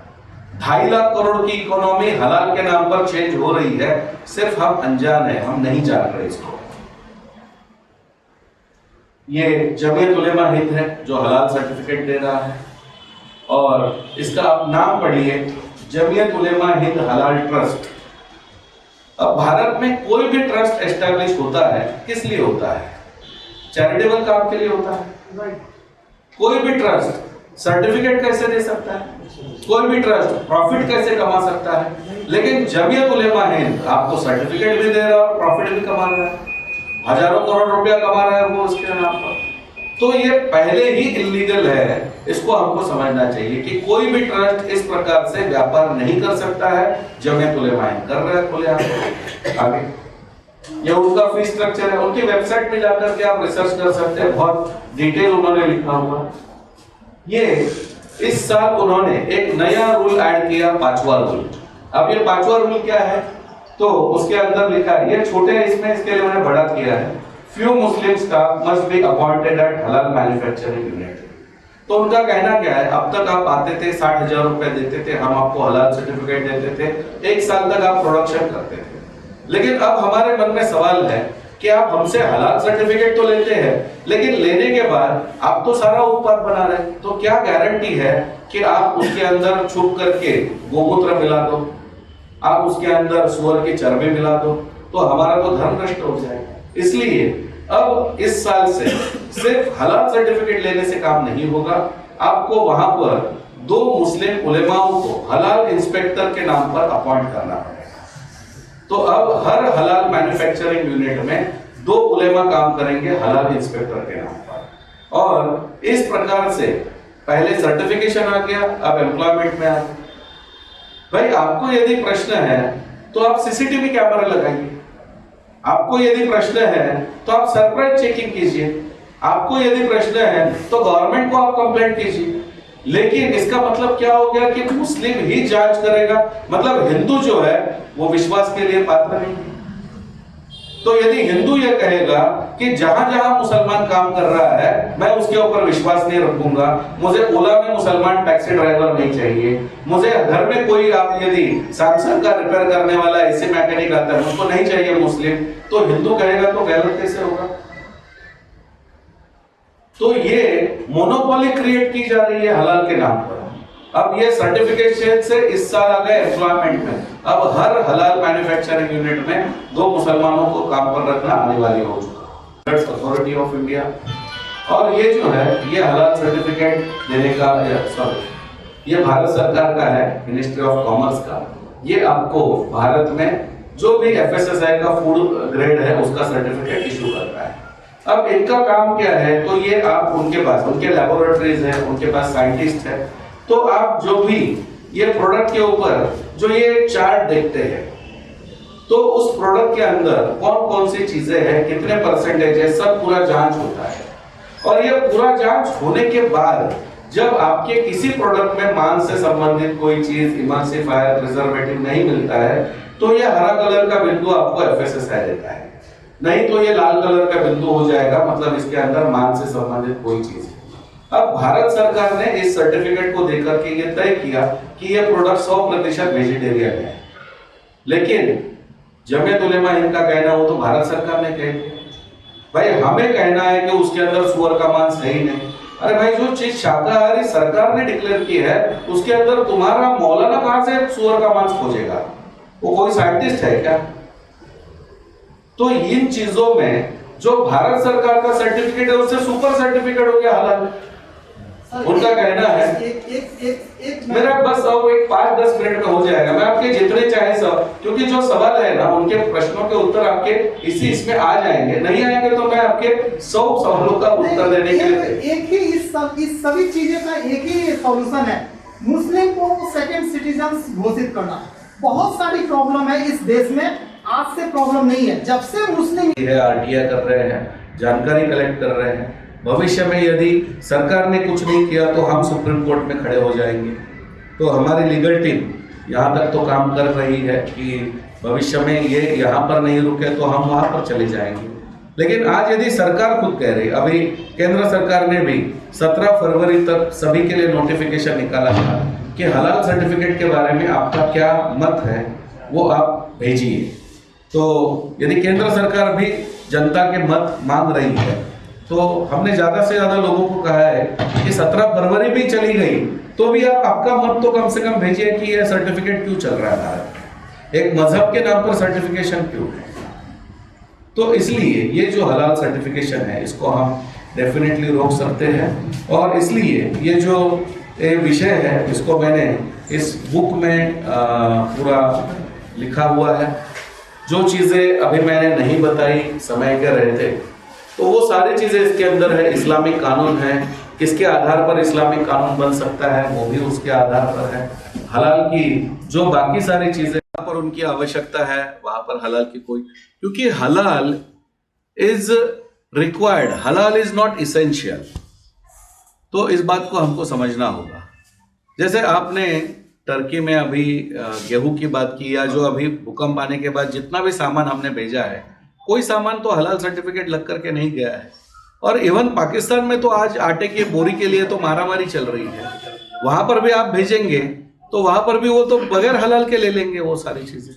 2.5 लाख करोड़ की इकोनॉमी हलाल के नाम पर चेंज हो रही है, सिर्फ हम अनजान है, हम नहीं जान रहे इसको। ये जमीयत उलेमा हिंद है जो हलाल सर्टिफिकेट दे रहा है, और इसका आप नाम पढ़िए, जमीयत उलेमा हिंद हलाल ट्रस्ट। अब भारत में कोई भी ट्रस्ट एस्टैब्लिश होता है किस लिए होता है? चैरिटेबल काम के लिए होता है। कोई भी ट्रस्ट सर्टिफिकेट कैसे दे सकता है? कोई भी ट्रस्ट प्रॉफिट कैसे कमा सकता है? लेकिन जमीयत उलेमा हिंद आपको सर्टिफिकेट भी दे रहा है और प्रॉफिट भी कमा रहा है, हजारों करोड़ रुपया कमा रहा है वो उसके नाम पर। तो ये पहले ही इल्लीगल है, इसको हमको समझना चाहिए कि कोई भी ट्रस्ट इस प्रकार से व्यापार नहीं कर सकता है। जमीयत उलेमा हिंद कर रहा है खुले आगे। ये उनका फी स्ट्रक्चर है, उनकी वेबसाइट पे जाकर के आप रिसर्च कर सकते हैं, बहुत डिटेल उन्होंने लिखा हुआ। ये इस साल उन्होंने एक नया रूल ऐड किया, 5वां रूल। अब ये 5वां रूल क्या है? तो उसके अंदर लिखा है, ये छोटे है इसमें, इसके लिए उन्होंने बड़ा किया है, few Muslims staff must be appointed at halal manufacturing unit। तो उनका कहना क्या है, अब तक आप आते थे 60,000 रुपए देते थे, हम आपको हलाल सर्टिफिकेट देते थे, 1 साल तक आप प्रोडक्शन करते थे। लेकिन अब हमारे मन में सवाल है कि आप हमसे हलाल सर्टिफिकेट तो लेते हैं, लेकिन लेने के बाद आप तो सारा उत्पाद बना रहे हैं, तो क्या गारंटी है कि आप उसके अंदर छुप करके गोमूत्र मिला दो, आप उसके अंदर सूअर की चर्बी मिला दो, तो हमारा तो धर्म नष्ट हो जाएगा। इसलिए अब इस साल से सिर्फ हलाल सर्टिफिकेट लेने से काम नहीं होगा, आपको वहां पर 2 मुस्लिम उलेमाओं को हलाल इंस्पेक्टर के नाम पर अपॉइंट करना पड़ेगा। तो अब हर हलाल मैन्युफैक्चरिंग यूनिट में 2 उलेमा काम करेंगे हलाल इंस्पेक्टर के नाम पर, और इस प्रकार से पहले सर्टिफिकेशन आ गया, अब एम्प्लॉयमेंट में आ गया। भाई आपको यदि प्रश्न है तो आप सीसीटीवी कैमरा लगाइए, आपको यदि प्रश्न है तो आप सरप्राइज चेकिंग कीजिए, आपको यदि प्रश्न है तो गवर्नमेंट को आप कंप्लेंट कीजिए। लेकिन इसका मतलब क्या हो गया कि मुस्लिम ही जांच करेगा, मतलब हिंदू जो है वो विश्वास के लिए पात्र नहीं है। तो यदि हिंदू ये कहेगा कि जहां जहां मुसलमान काम कर रहा है मैं उसके ऊपर विश्वास नहीं रखूंगा, मुझे ओला में मुसलमान टैक्सी ड्राइवर नहीं चाहिए, मुझे घर में कोई आप यदि सैमसंग का रिपेयर करने वाला एसी मैकेनिक आता है मुझको नहीं चाहिए मुस्लिम, तो हिंदू कहेगा तो गलत कैसे होगा? तो ये मोनोपोली क्रिएट की जा रही है हलाल के नाम पर। अब ये सर्टिफिकेशन से इस साल आ गए एम्प्लॉयमेंट में, अब हर हलाल मैन्युफैक्चरिंग यूनिट में 2 मुसलमानों को काम पर रखना अनिवार्य हो चुका। अथॉरिटी ऑफ इंडिया, और ये जो है ये हलाल सर्टिफिकेट देने का ये भारत सरकार का है, मिनिस्ट्री ऑफ कॉमर्स का। ये आपको भारत में जो भी FSSAI का फूड ग्रेड है उसका सर्टिफिकेट इशू करता है। अब इनका काम क्या है, तो ये आप उनके पास उनके लेबोरेटरीज है, उनके पास साइंटिस्ट है, तो आप जो भी ये प्रोडक्ट के ऊपर जो ये चार्ट देखते हैं, तो उस प्रोडक्ट के अंदर कौन कौन सी चीजें हैं, कितने परसेंटेज है, सब पूरा जांच होता है। और ये पूरा जांच होने के बाद जब आपके किसी प्रोडक्ट में मांस से संबंधित कोई चीज, इमल्सिफायर, प्रिजर्वेटिव नहीं मिलता है, तो ये हरा कलर का बिंदु आपको FSSAI देता है, नहीं तो ये लाल कलर का बिंदु हो जाएगा, मतलब इसके अंदर मांस से संबंधित कोई चीज है। अब भारत सरकार ने इस सर्टिफिकेट को देकर के ये तय किया कि ये प्रोडक्ट 100% वेजिटेरियन है, लेकिन जमीयत उलेमा हिंद का कहना हो तो भारत सरकार ने कह दिया, भाई हमें कहना है कि उसके अंदर सुअर का मांस है ही नहीं। अरे भाई, जो चीज शाकाहारी सरकार ने डिक्लेयर की है उसके अंदर तुम्हारा मौलाना कहां से सुअर का मांस खोजेगा? वो कोई साइंटिस्ट है क्या? तो इन चीजों में जो भारत सरकार का सर्टिफिकेट है उससे सुपर सर्टिफिकेट हो गया हलाल। उनका कहना है मेरा बस अब एक 5-10 मिनट में हो जाएगा, मैं आपके जितने चाहे सब, क्योंकि जो सवाल है ना उनके प्रश्नों के उत्तर आपके इसमें आ जाएंगे, नहीं आएंगे तो मैं आपके 100 सवालों का उत्तर देने के लिए एक ही इस सभी चीजें का एक ही सॉल्यूशन है, मुस्लिम को सेकंड सिटीजन घोषित करना। बहुत सारी प्रॉब्लम है इस देश में, आज से प्रॉब्लम नहीं है, जब से मुस्लिम RTI कर रहे हैं, जानकारी कलेक्ट कर रहे हैं। भविष्य में यदि सरकार ने कुछ नहीं किया तो हम सुप्रीम कोर्ट में खड़े हो जाएंगे। तो हमारी लीगल टीम यहाँ तक तो काम कर रही है कि भविष्य में ये यहाँ पर नहीं रुके तो हम वहाँ पर चले जाएंगे। लेकिन आज यदि सरकार खुद कह रही, अभी केंद्र सरकार ने भी 17 फरवरी तक सभी के लिए नोटिफिकेशन निकाला था कि हलाल सर्टिफिकेट के बारे में आपका क्या मत है वो आप भेजिए। तो यदि केंद्र सरकार भी जनता के मत मांग रही है तो हमने ज़्यादा से ज़्यादा लोगों को कहा है कि 17 फरवरी भी चली गई तो भी आप आपका मत तो कम से कम भेजिए कि यह सर्टिफिकेट क्यों चल रहा है भारत में, एक मजहब के नाम पर सर्टिफिकेशन क्यों है। तो इसलिए ये जो हलाल सर्टिफिकेशन है इसको हम डेफिनेटली रोक सकते हैं, और इसलिए ये जो विषय है इसको मैंने इस बुक में पूरा लिखा हुआ है। जो चीज़ें अभी मैंने नहीं बताई समय के रहते, तो वो सारी चीज़ें इसके अंदर है। इस्लामिक कानून है, किसके आधार पर इस्लामिक कानून बन सकता है वो भी उसके आधार पर है। हलाल की जो बाकी सारी चीज़ें पर उनकी आवश्यकता है वहाँ पर हलाल की कोई, क्योंकि हलाल इज रिक्वायर्ड, हलाल इज नॉट इसेंशियल। तो इस बात को हमको समझना होगा। जैसे आपने टर्की में अभी गेहूं की बात की, या जो अभी भूकंप आने के बाद जितना भी सामान हमने भेजा है, कोई सामान तो हलाल सर्टिफिकेट लग करके नहीं गया है। और इवन पाकिस्तान में तो आज आटे की बोरी के लिए तो मारामारी चल रही है, वहां पर भी आप भेजेंगे तो वहां पर भी वो तो बगैर हलाल के ले लेंगे वो सारी चीजें।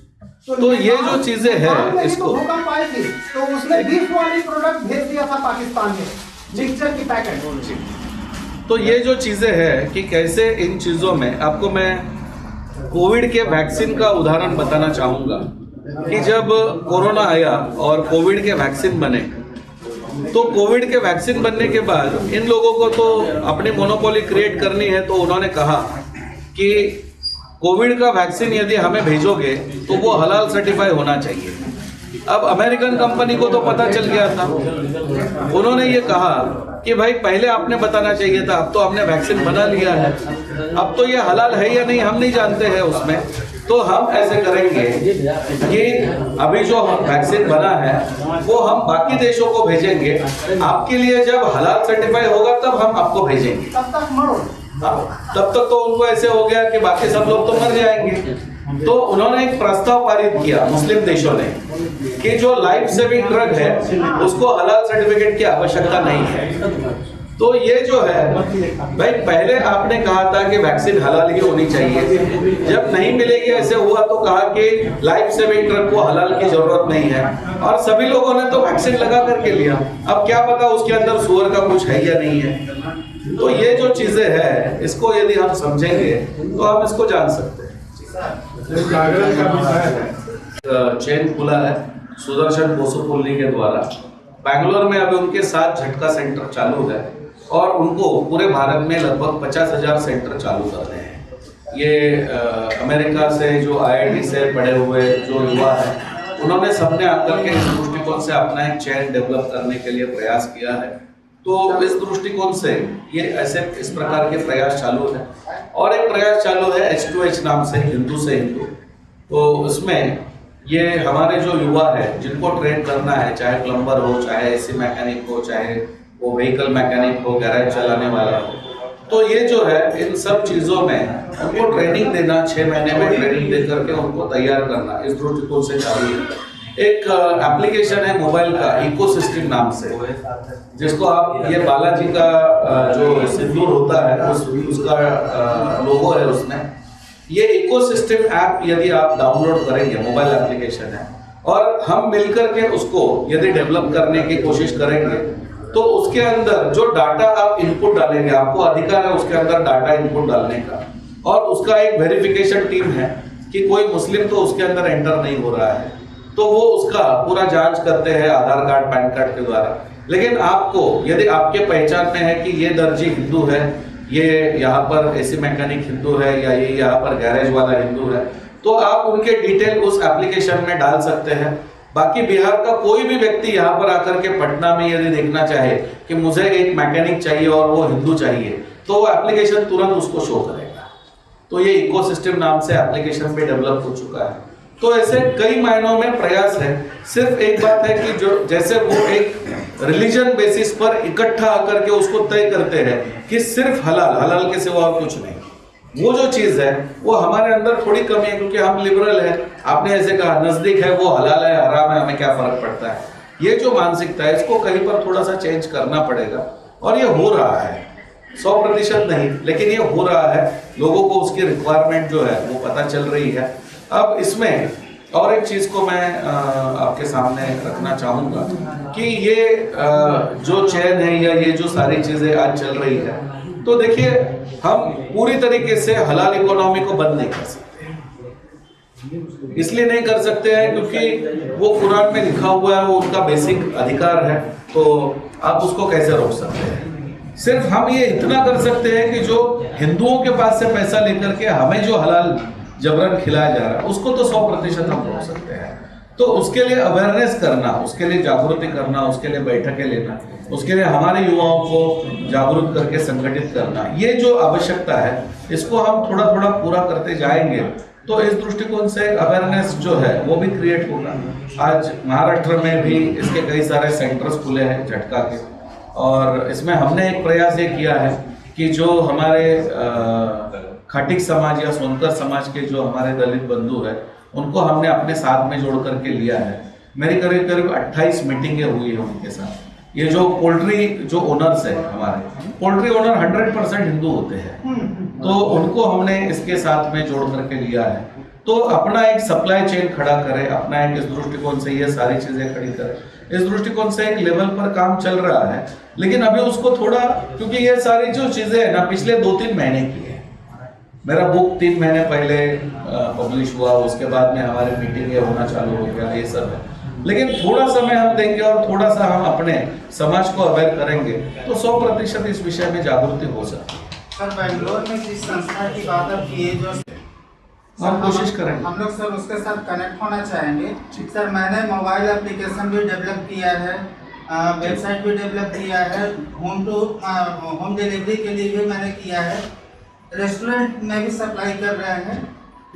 तो ये जो चीजें हैं इसको तो उसने बीफ वाली प्रोडक्ट भेज दिया था पाकिस्तान में, मिक्सचर की पैकेट। तो ये जो चीजें हैं कि कैसे इन चीजों में, आपको मैं कोविड के वैक्सीन का उदाहरण बताना चाहूंगा कि जब कोरोना आया और कोविड के वैक्सीन बने, तो कोविड के वैक्सीन बनने के बाद इन लोगों को तो अपनी मोनोपोली क्रिएट करनी है, तो उन्होंने कहा कि कोविड का वैक्सीन यदि हमें भेजोगे तो वो हलाल सर्टिफाई होना चाहिए। अब अमेरिकन कंपनी को तो पता चल गया था, उन्होंने ये कहा कि भाई पहले आपने बताना चाहिए था, अब तो हमने वैक्सीन बना लिया है, अब तो ये हलाल है या नहीं हम नहीं जानते हैं उसमें, तो हम ऐसे करेंगे कि अभी जो वैक्सीन बना है वो हम बाकी देशों को भेजेंगे, आपके लिए जब हलाल सर्टिफाई होगा तब हम आपको भेजेंगे। तब तक तो उनको ऐसे हो गया कि बाकी सब लोग तो मर जाएंगे। तो उन्होंने एक प्रस्ताव पारित किया मुस्लिम देशों ने कि जो लाइफ सेविंग ड्रग है उसको हलाल सर्टिफिकेट की आवश्यकता नहीं है। तो ये जो है भाई, पहले आपने कहा था कि वैक्सीन हलाल ही होनी चाहिए, जब नहीं मिलेगी ऐसे हुआ तो कहा कि लाइफ सेविंग ड्रग को हलाल की जरूरत नहीं है, और सभी लोगों ने तो वैक्सीन लगा करके लिया। अब क्या पता उसके अंदर सुअर का कुछ है या नहीं है। तो ये जो चीजें हैं, इसको यदि हम समझेंगे तो हम इसको जान सकते हैं। चेन खुला है सुदर्शन बोसुपुल्ली के द्वारा बैंगलोर में, अभी उनके साथ झटका सेंटर चालू है, और उनको पूरे भारत में लगभग 50,000 सेंटर चालू कर रहे हैं। ये अमेरिका से जो IIT से पढ़े हुए जो युवा हैं, उन्होंने सबने आकर के इस दृष्टिकोण से अपना एक चेन डेवलप करने के लिए प्रयास किया है। तो इस दृष्टिकोण से ये ऐसे इस प्रकार के प्रयास चालू है। और एक प्रयास चालू है H2H नाम से, हिंदू से हिंदू। तो उसमें ये हमारे जो युवा है जिनको ट्रेन करना है, चाहे प्लम्बर हो, चाहे AC मैकेनिक हो, चाहे वो व्हीकल मैकेनिक हो, गैरेज चलाने वाला हो, तो ये जो है इन सब चीज़ों में उनको ट्रेनिंग देना, 6 महीने में ट्रेनिंग दे करके उनको तैयार करना, इस दृष्टिकोण से चालू है। एक एप्लीकेशन है मोबाइल का, इकोसिस्टम नाम से, जिसको आप, ये बालाजी का जो सिंदूर होता है उसका लोगो है उसमें। ये इकोसिस्टम ऐप यदि आप डाउनलोड करेंगे, मोबाइल एप्लीकेशन है, और हम मिलकर के उसको यदि डेवलप करने की कोशिश करेंगे, तो उसके अंदर जो डाटा आप इनपुट डालेंगे, आपको अधिकार है उसके अंदर डाटा इनपुट डालने का, और उसका एक वेरिफिकेशन टीम है कि कोई मुस्लिम तो उसके अंदर एंटर नहीं हो रहा है, तो वो उसका पूरा जांच करते हैं आधार कार्ड, पैन कार्ड के द्वारा। लेकिन आपको यदि आपके पहचान में है कि ये दर्जी हिंदू है, ये यहाँ पर AC मैकेनिक हिंदू है, या ये यहाँ पर गैरेज वाला हिंदू है, तो आप उनके डिटेल उस एप्लीकेशन में डाल सकते हैं। बाकी बिहार का कोई भी व्यक्ति यहाँ पर आकर के पटना में यदि देखना चाहे कि मुझे एक मैकेनिक चाहिए और वो हिंदू चाहिए, तो वो एप्लीकेशन तुरंत उसको शो करेगा। तो ये इकोसिस्टम नाम से एप्लीकेशन पे डेवलप हो चुका है। तो ऐसे कई मायनों में प्रयास है। सिर्फ एक बात है कि जो जैसे वो एक रिलीजन बेसिस पर इकट्ठा आकर के उसको तय करते हैं कि सिर्फ हलाल के सिवा और कुछ नहीं, वो जो चीज है वो हमारे अंदर थोड़ी कमी है, क्योंकि हम लिबरल है। आपने ऐसे कहा नजदीक है, वो हलाल है, हराम है, हमें क्या फर्क पड़ता है। ये जो मानसिकता है, इसको कहीं पर थोड़ा सा चेंज करना पड़ेगा, और ये हो रहा है, 100% नहीं, लेकिन ये हो रहा है। लोगों को उसकी रिक्वायरमेंट जो है वो पता चल रही है। अब इसमें और एक चीज को मैं आपके सामने रखना चाहूंगा कि ये जो चैन है या ये जो सारी चीजें आज चल रही है, तो देखिए हम पूरी तरीके से हलाल इकोनॉमी को बंद नहीं कर सकते। इसलिए नहीं कर सकते हैं क्योंकि वो कुरान में लिखा हुआ है, वो उनका बेसिक अधिकार है, तो आप उसको कैसे रोक सकते हैं। सिर्फ हम ये इतना कर सकते हैं कि जो हिंदुओं के पास से पैसा लेकर के हमें जो हलाल जबरन खिलाया जा रहा है, उसको तो 100% हम रोक सकते हैं। तो उसके लिए अवेयरनेस करना, उसके लिए जागृति करना, उसके लिए बैठकें लेना, उसके लिए हमारे युवाओं को जागरूक करके संगठित करना, ये जो आवश्यकता है, इसको हम थोड़ा थोड़ा पूरा करते जाएंगे तो इस दृष्टिकोण से अवेयरनेस जो है वो भी क्रिएट होगा। आज महाराष्ट्र में भी इसके कई सारे सेंटर्स खुले हैं झटका के, और इसमें हमने एक प्रयास ये किया है कि जो हमारे खाटिक समाज या सोनकर समाज के जो हमारे दलित बंधु है, उनको हमने अपने साथ में जोड़ करके लिया है। मेरी करीब करीब 28 मीटिंगें हुई है उनके साथ। ये जो पोल्ट्री जो ओनर्स है, हमारे पोल्ट्री ओनर 100% हिंदू होते हैं, तो उनको हमने इसके साथ में जोड़ करके लिया है। तो अपना एक सप्लाई चेन खड़ा करें, अपना एक इस दृष्टिकोण से ये सारी चीजें खड़ी करें। इस दृष्टिकोण से एक लेवल पर काम चल रहा है, लेकिन अभी उसको थोड़ा, क्योंकि ये सारी जो चीजें है ना पिछले 2-3 महीने की है। मेरा बुक 3 महीने पहले पब्लिश हुआ, उसके बाद में हमारी मीटिंगें होना चालू हो गया, ये सब है। लेकिन थोड़ा समय हम देंगे और थोड़ा सा हम अपने समाज को अवेयर करेंगे तो 100% इस विषय में जागृति हो सकती है। सर बेंगलोर में जिस संस्था की बात आप किए, जो हम कोशिश करेंगे, हम लोग सर उसके साथ कनेक्ट होना चाहेंगे। सर मैंने मोबाइल एप्लीकेशन भी डेवलप किया है, वेबसाइट भी डेवलप किया है, होम डिलीवरी के लिए भी मैंने किया है, रेस्टोरेंट में भी सप्लाई कर रहे हैं।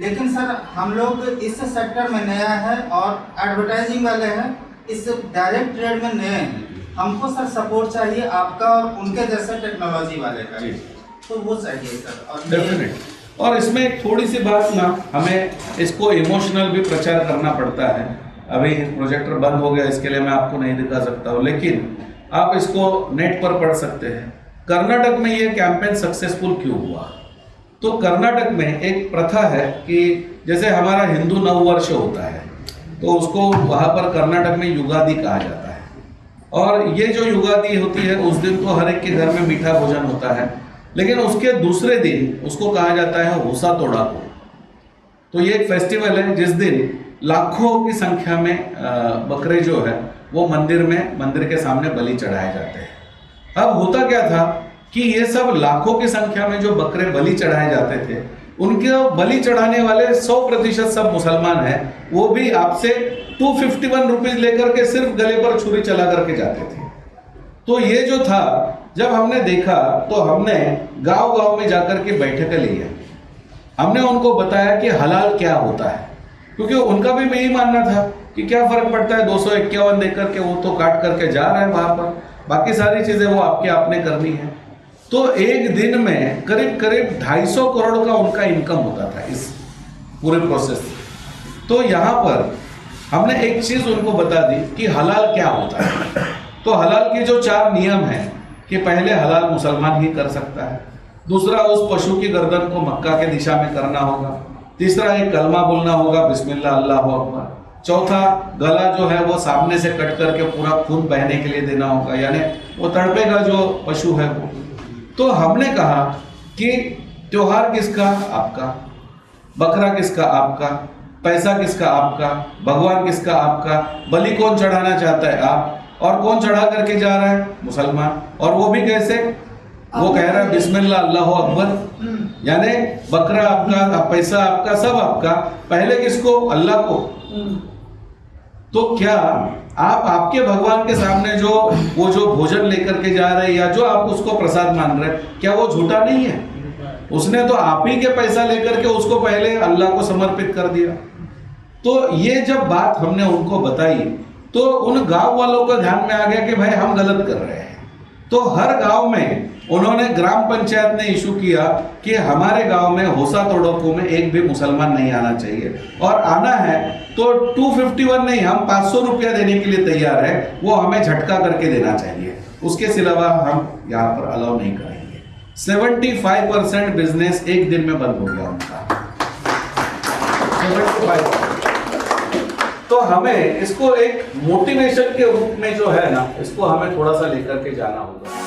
लेकिन सर हम लोग इस सेक्टर में नया है और एडवर्टाइजिंग वाले हैं, इस डायरेक्ट ट्रेड में नए हैं। हमको सर सपोर्ट चाहिए आपका और उनके जैसे टेक्नोलॉजी वाले का, तो वो चाहिए सर। डेफिनेट। और इसमें एक थोड़ी सी बात ना, हमें इसको इमोशनल भी प्रचार करना पड़ता है। अभी प्रोजेक्टर बंद हो गया, इसके लिए मैं आपको नहीं दिखा सकता हूँ, लेकिन आप इसको नेट पर पढ़ सकते हैं। कर्नाटक में ये कैंपेन सक्सेसफुल क्यों हुआ? तो कर्नाटक में एक प्रथा है कि जैसे हमारा हिंदू नववर्ष होता है तो उसको वहाँ पर कर्नाटक में युगादि कहा जाता है, और ये जो युगादि होती है उस दिन तो हर एक के घर में मीठा भोजन होता है, लेकिन उसके दूसरे दिन उसको कहा जाता है होसा तोड़ाको। तो ये एक फेस्टिवल है जिस दिन लाखों की संख्या में बकरे जो है वो मंदिर के सामने बलि चढ़ाए जाते हैं। अब होता क्या था कि ये सब लाखों की संख्या में जो बकरे बलि चढ़ाए जाते थे, उनके बलि चढ़ाने वाले 100% सब मुसलमान हैं, वो भी आपसे 251 रुपीज लेकर के सिर्फ गले पर छुरी चला करके जाते थे। तो ये जो था, जब हमने देखा तो हमने गांव-गांव में जाकर के बैठकें ली है। हमने उनको बताया कि हलाल क्या होता है, क्योंकि उनका भी यही मानना था कि क्या फर्क पड़ता है 251 देकर के, वो तो काट करके जा रहा है वहां पर, बाकी सारी चीजें वो आपके आपने करनी है। तो एक दिन में करीब 250 करोड़ का उनका इनकम होता था इस पूरे प्रोसेस से। तो यहाँ पर हमने एक चीज उनको बता दी कि हलाल क्या होता है। तो हलाल के जो 4 नियम हैं कि पहले हलाल मुसलमान ही कर सकता है, दूसरा उस पशु की गर्दन को मक्का के दिशा में करना होगा, तीसरा एक कलमा बोलना होगा बिस्मिल्लाह अल्लाहु अकबर, चौथा गला जो है वो सामने से कट करके पूरा खून बहने के लिए देना होगा, यानी वो तड़पेगा जो पशु है वो। तो हमने कहा कि त्योहार किसका? आपका। बकरा किसका? आपका। पैसा किसका? आपका। भगवान किसका? आपका। बलि कौन चढ़ाना चाहता है? आप। और कौन चढ़ा करके जा रहा है? मुसलमान। और वो भी कैसे? वो कह रहा है बिस्मिल्लाह अल्लाहु अकबर, यानी बकरा आपका, पैसा आपका, सब आपका। पहले किसको? अल्लाह को। तो क्या आप आपके भगवान के सामने वो जो भोजन लेकर के जा रहे हैं या जो आप उसको प्रसाद मान रहे हैं, क्या वो झूठा नहीं है? उसने तो आप ही के पैसा लेकर के उसको पहले अल्लाह को समर्पित कर दिया। तो ये जब बात हमने उनको बताई तो उन गांव वालों को ध्यान में आ गया कि भाई हम गलत कर रहे हैं। तो हर गांव में उन्होंने, ग्राम पंचायत ने इशू किया कि हमारे गांव में होसा तोड़ोको में एक भी मुसलमान नहीं आना चाहिए, और आना है तो 251 नहीं, हम 500 रुपया देने के लिए तैयार है, वो हमें झटका करके देना चाहिए, उसके सिवा हम यहाँ पर अलाउ नहीं करेंगे। 75% बिजनेस एक दिन में बंद हो गया उनका। 75%। तो हमें इसको एक मोटिवेशन के रूप में जो है ना, इसको हमें थोड़ा सा लेकर के जाना होगा।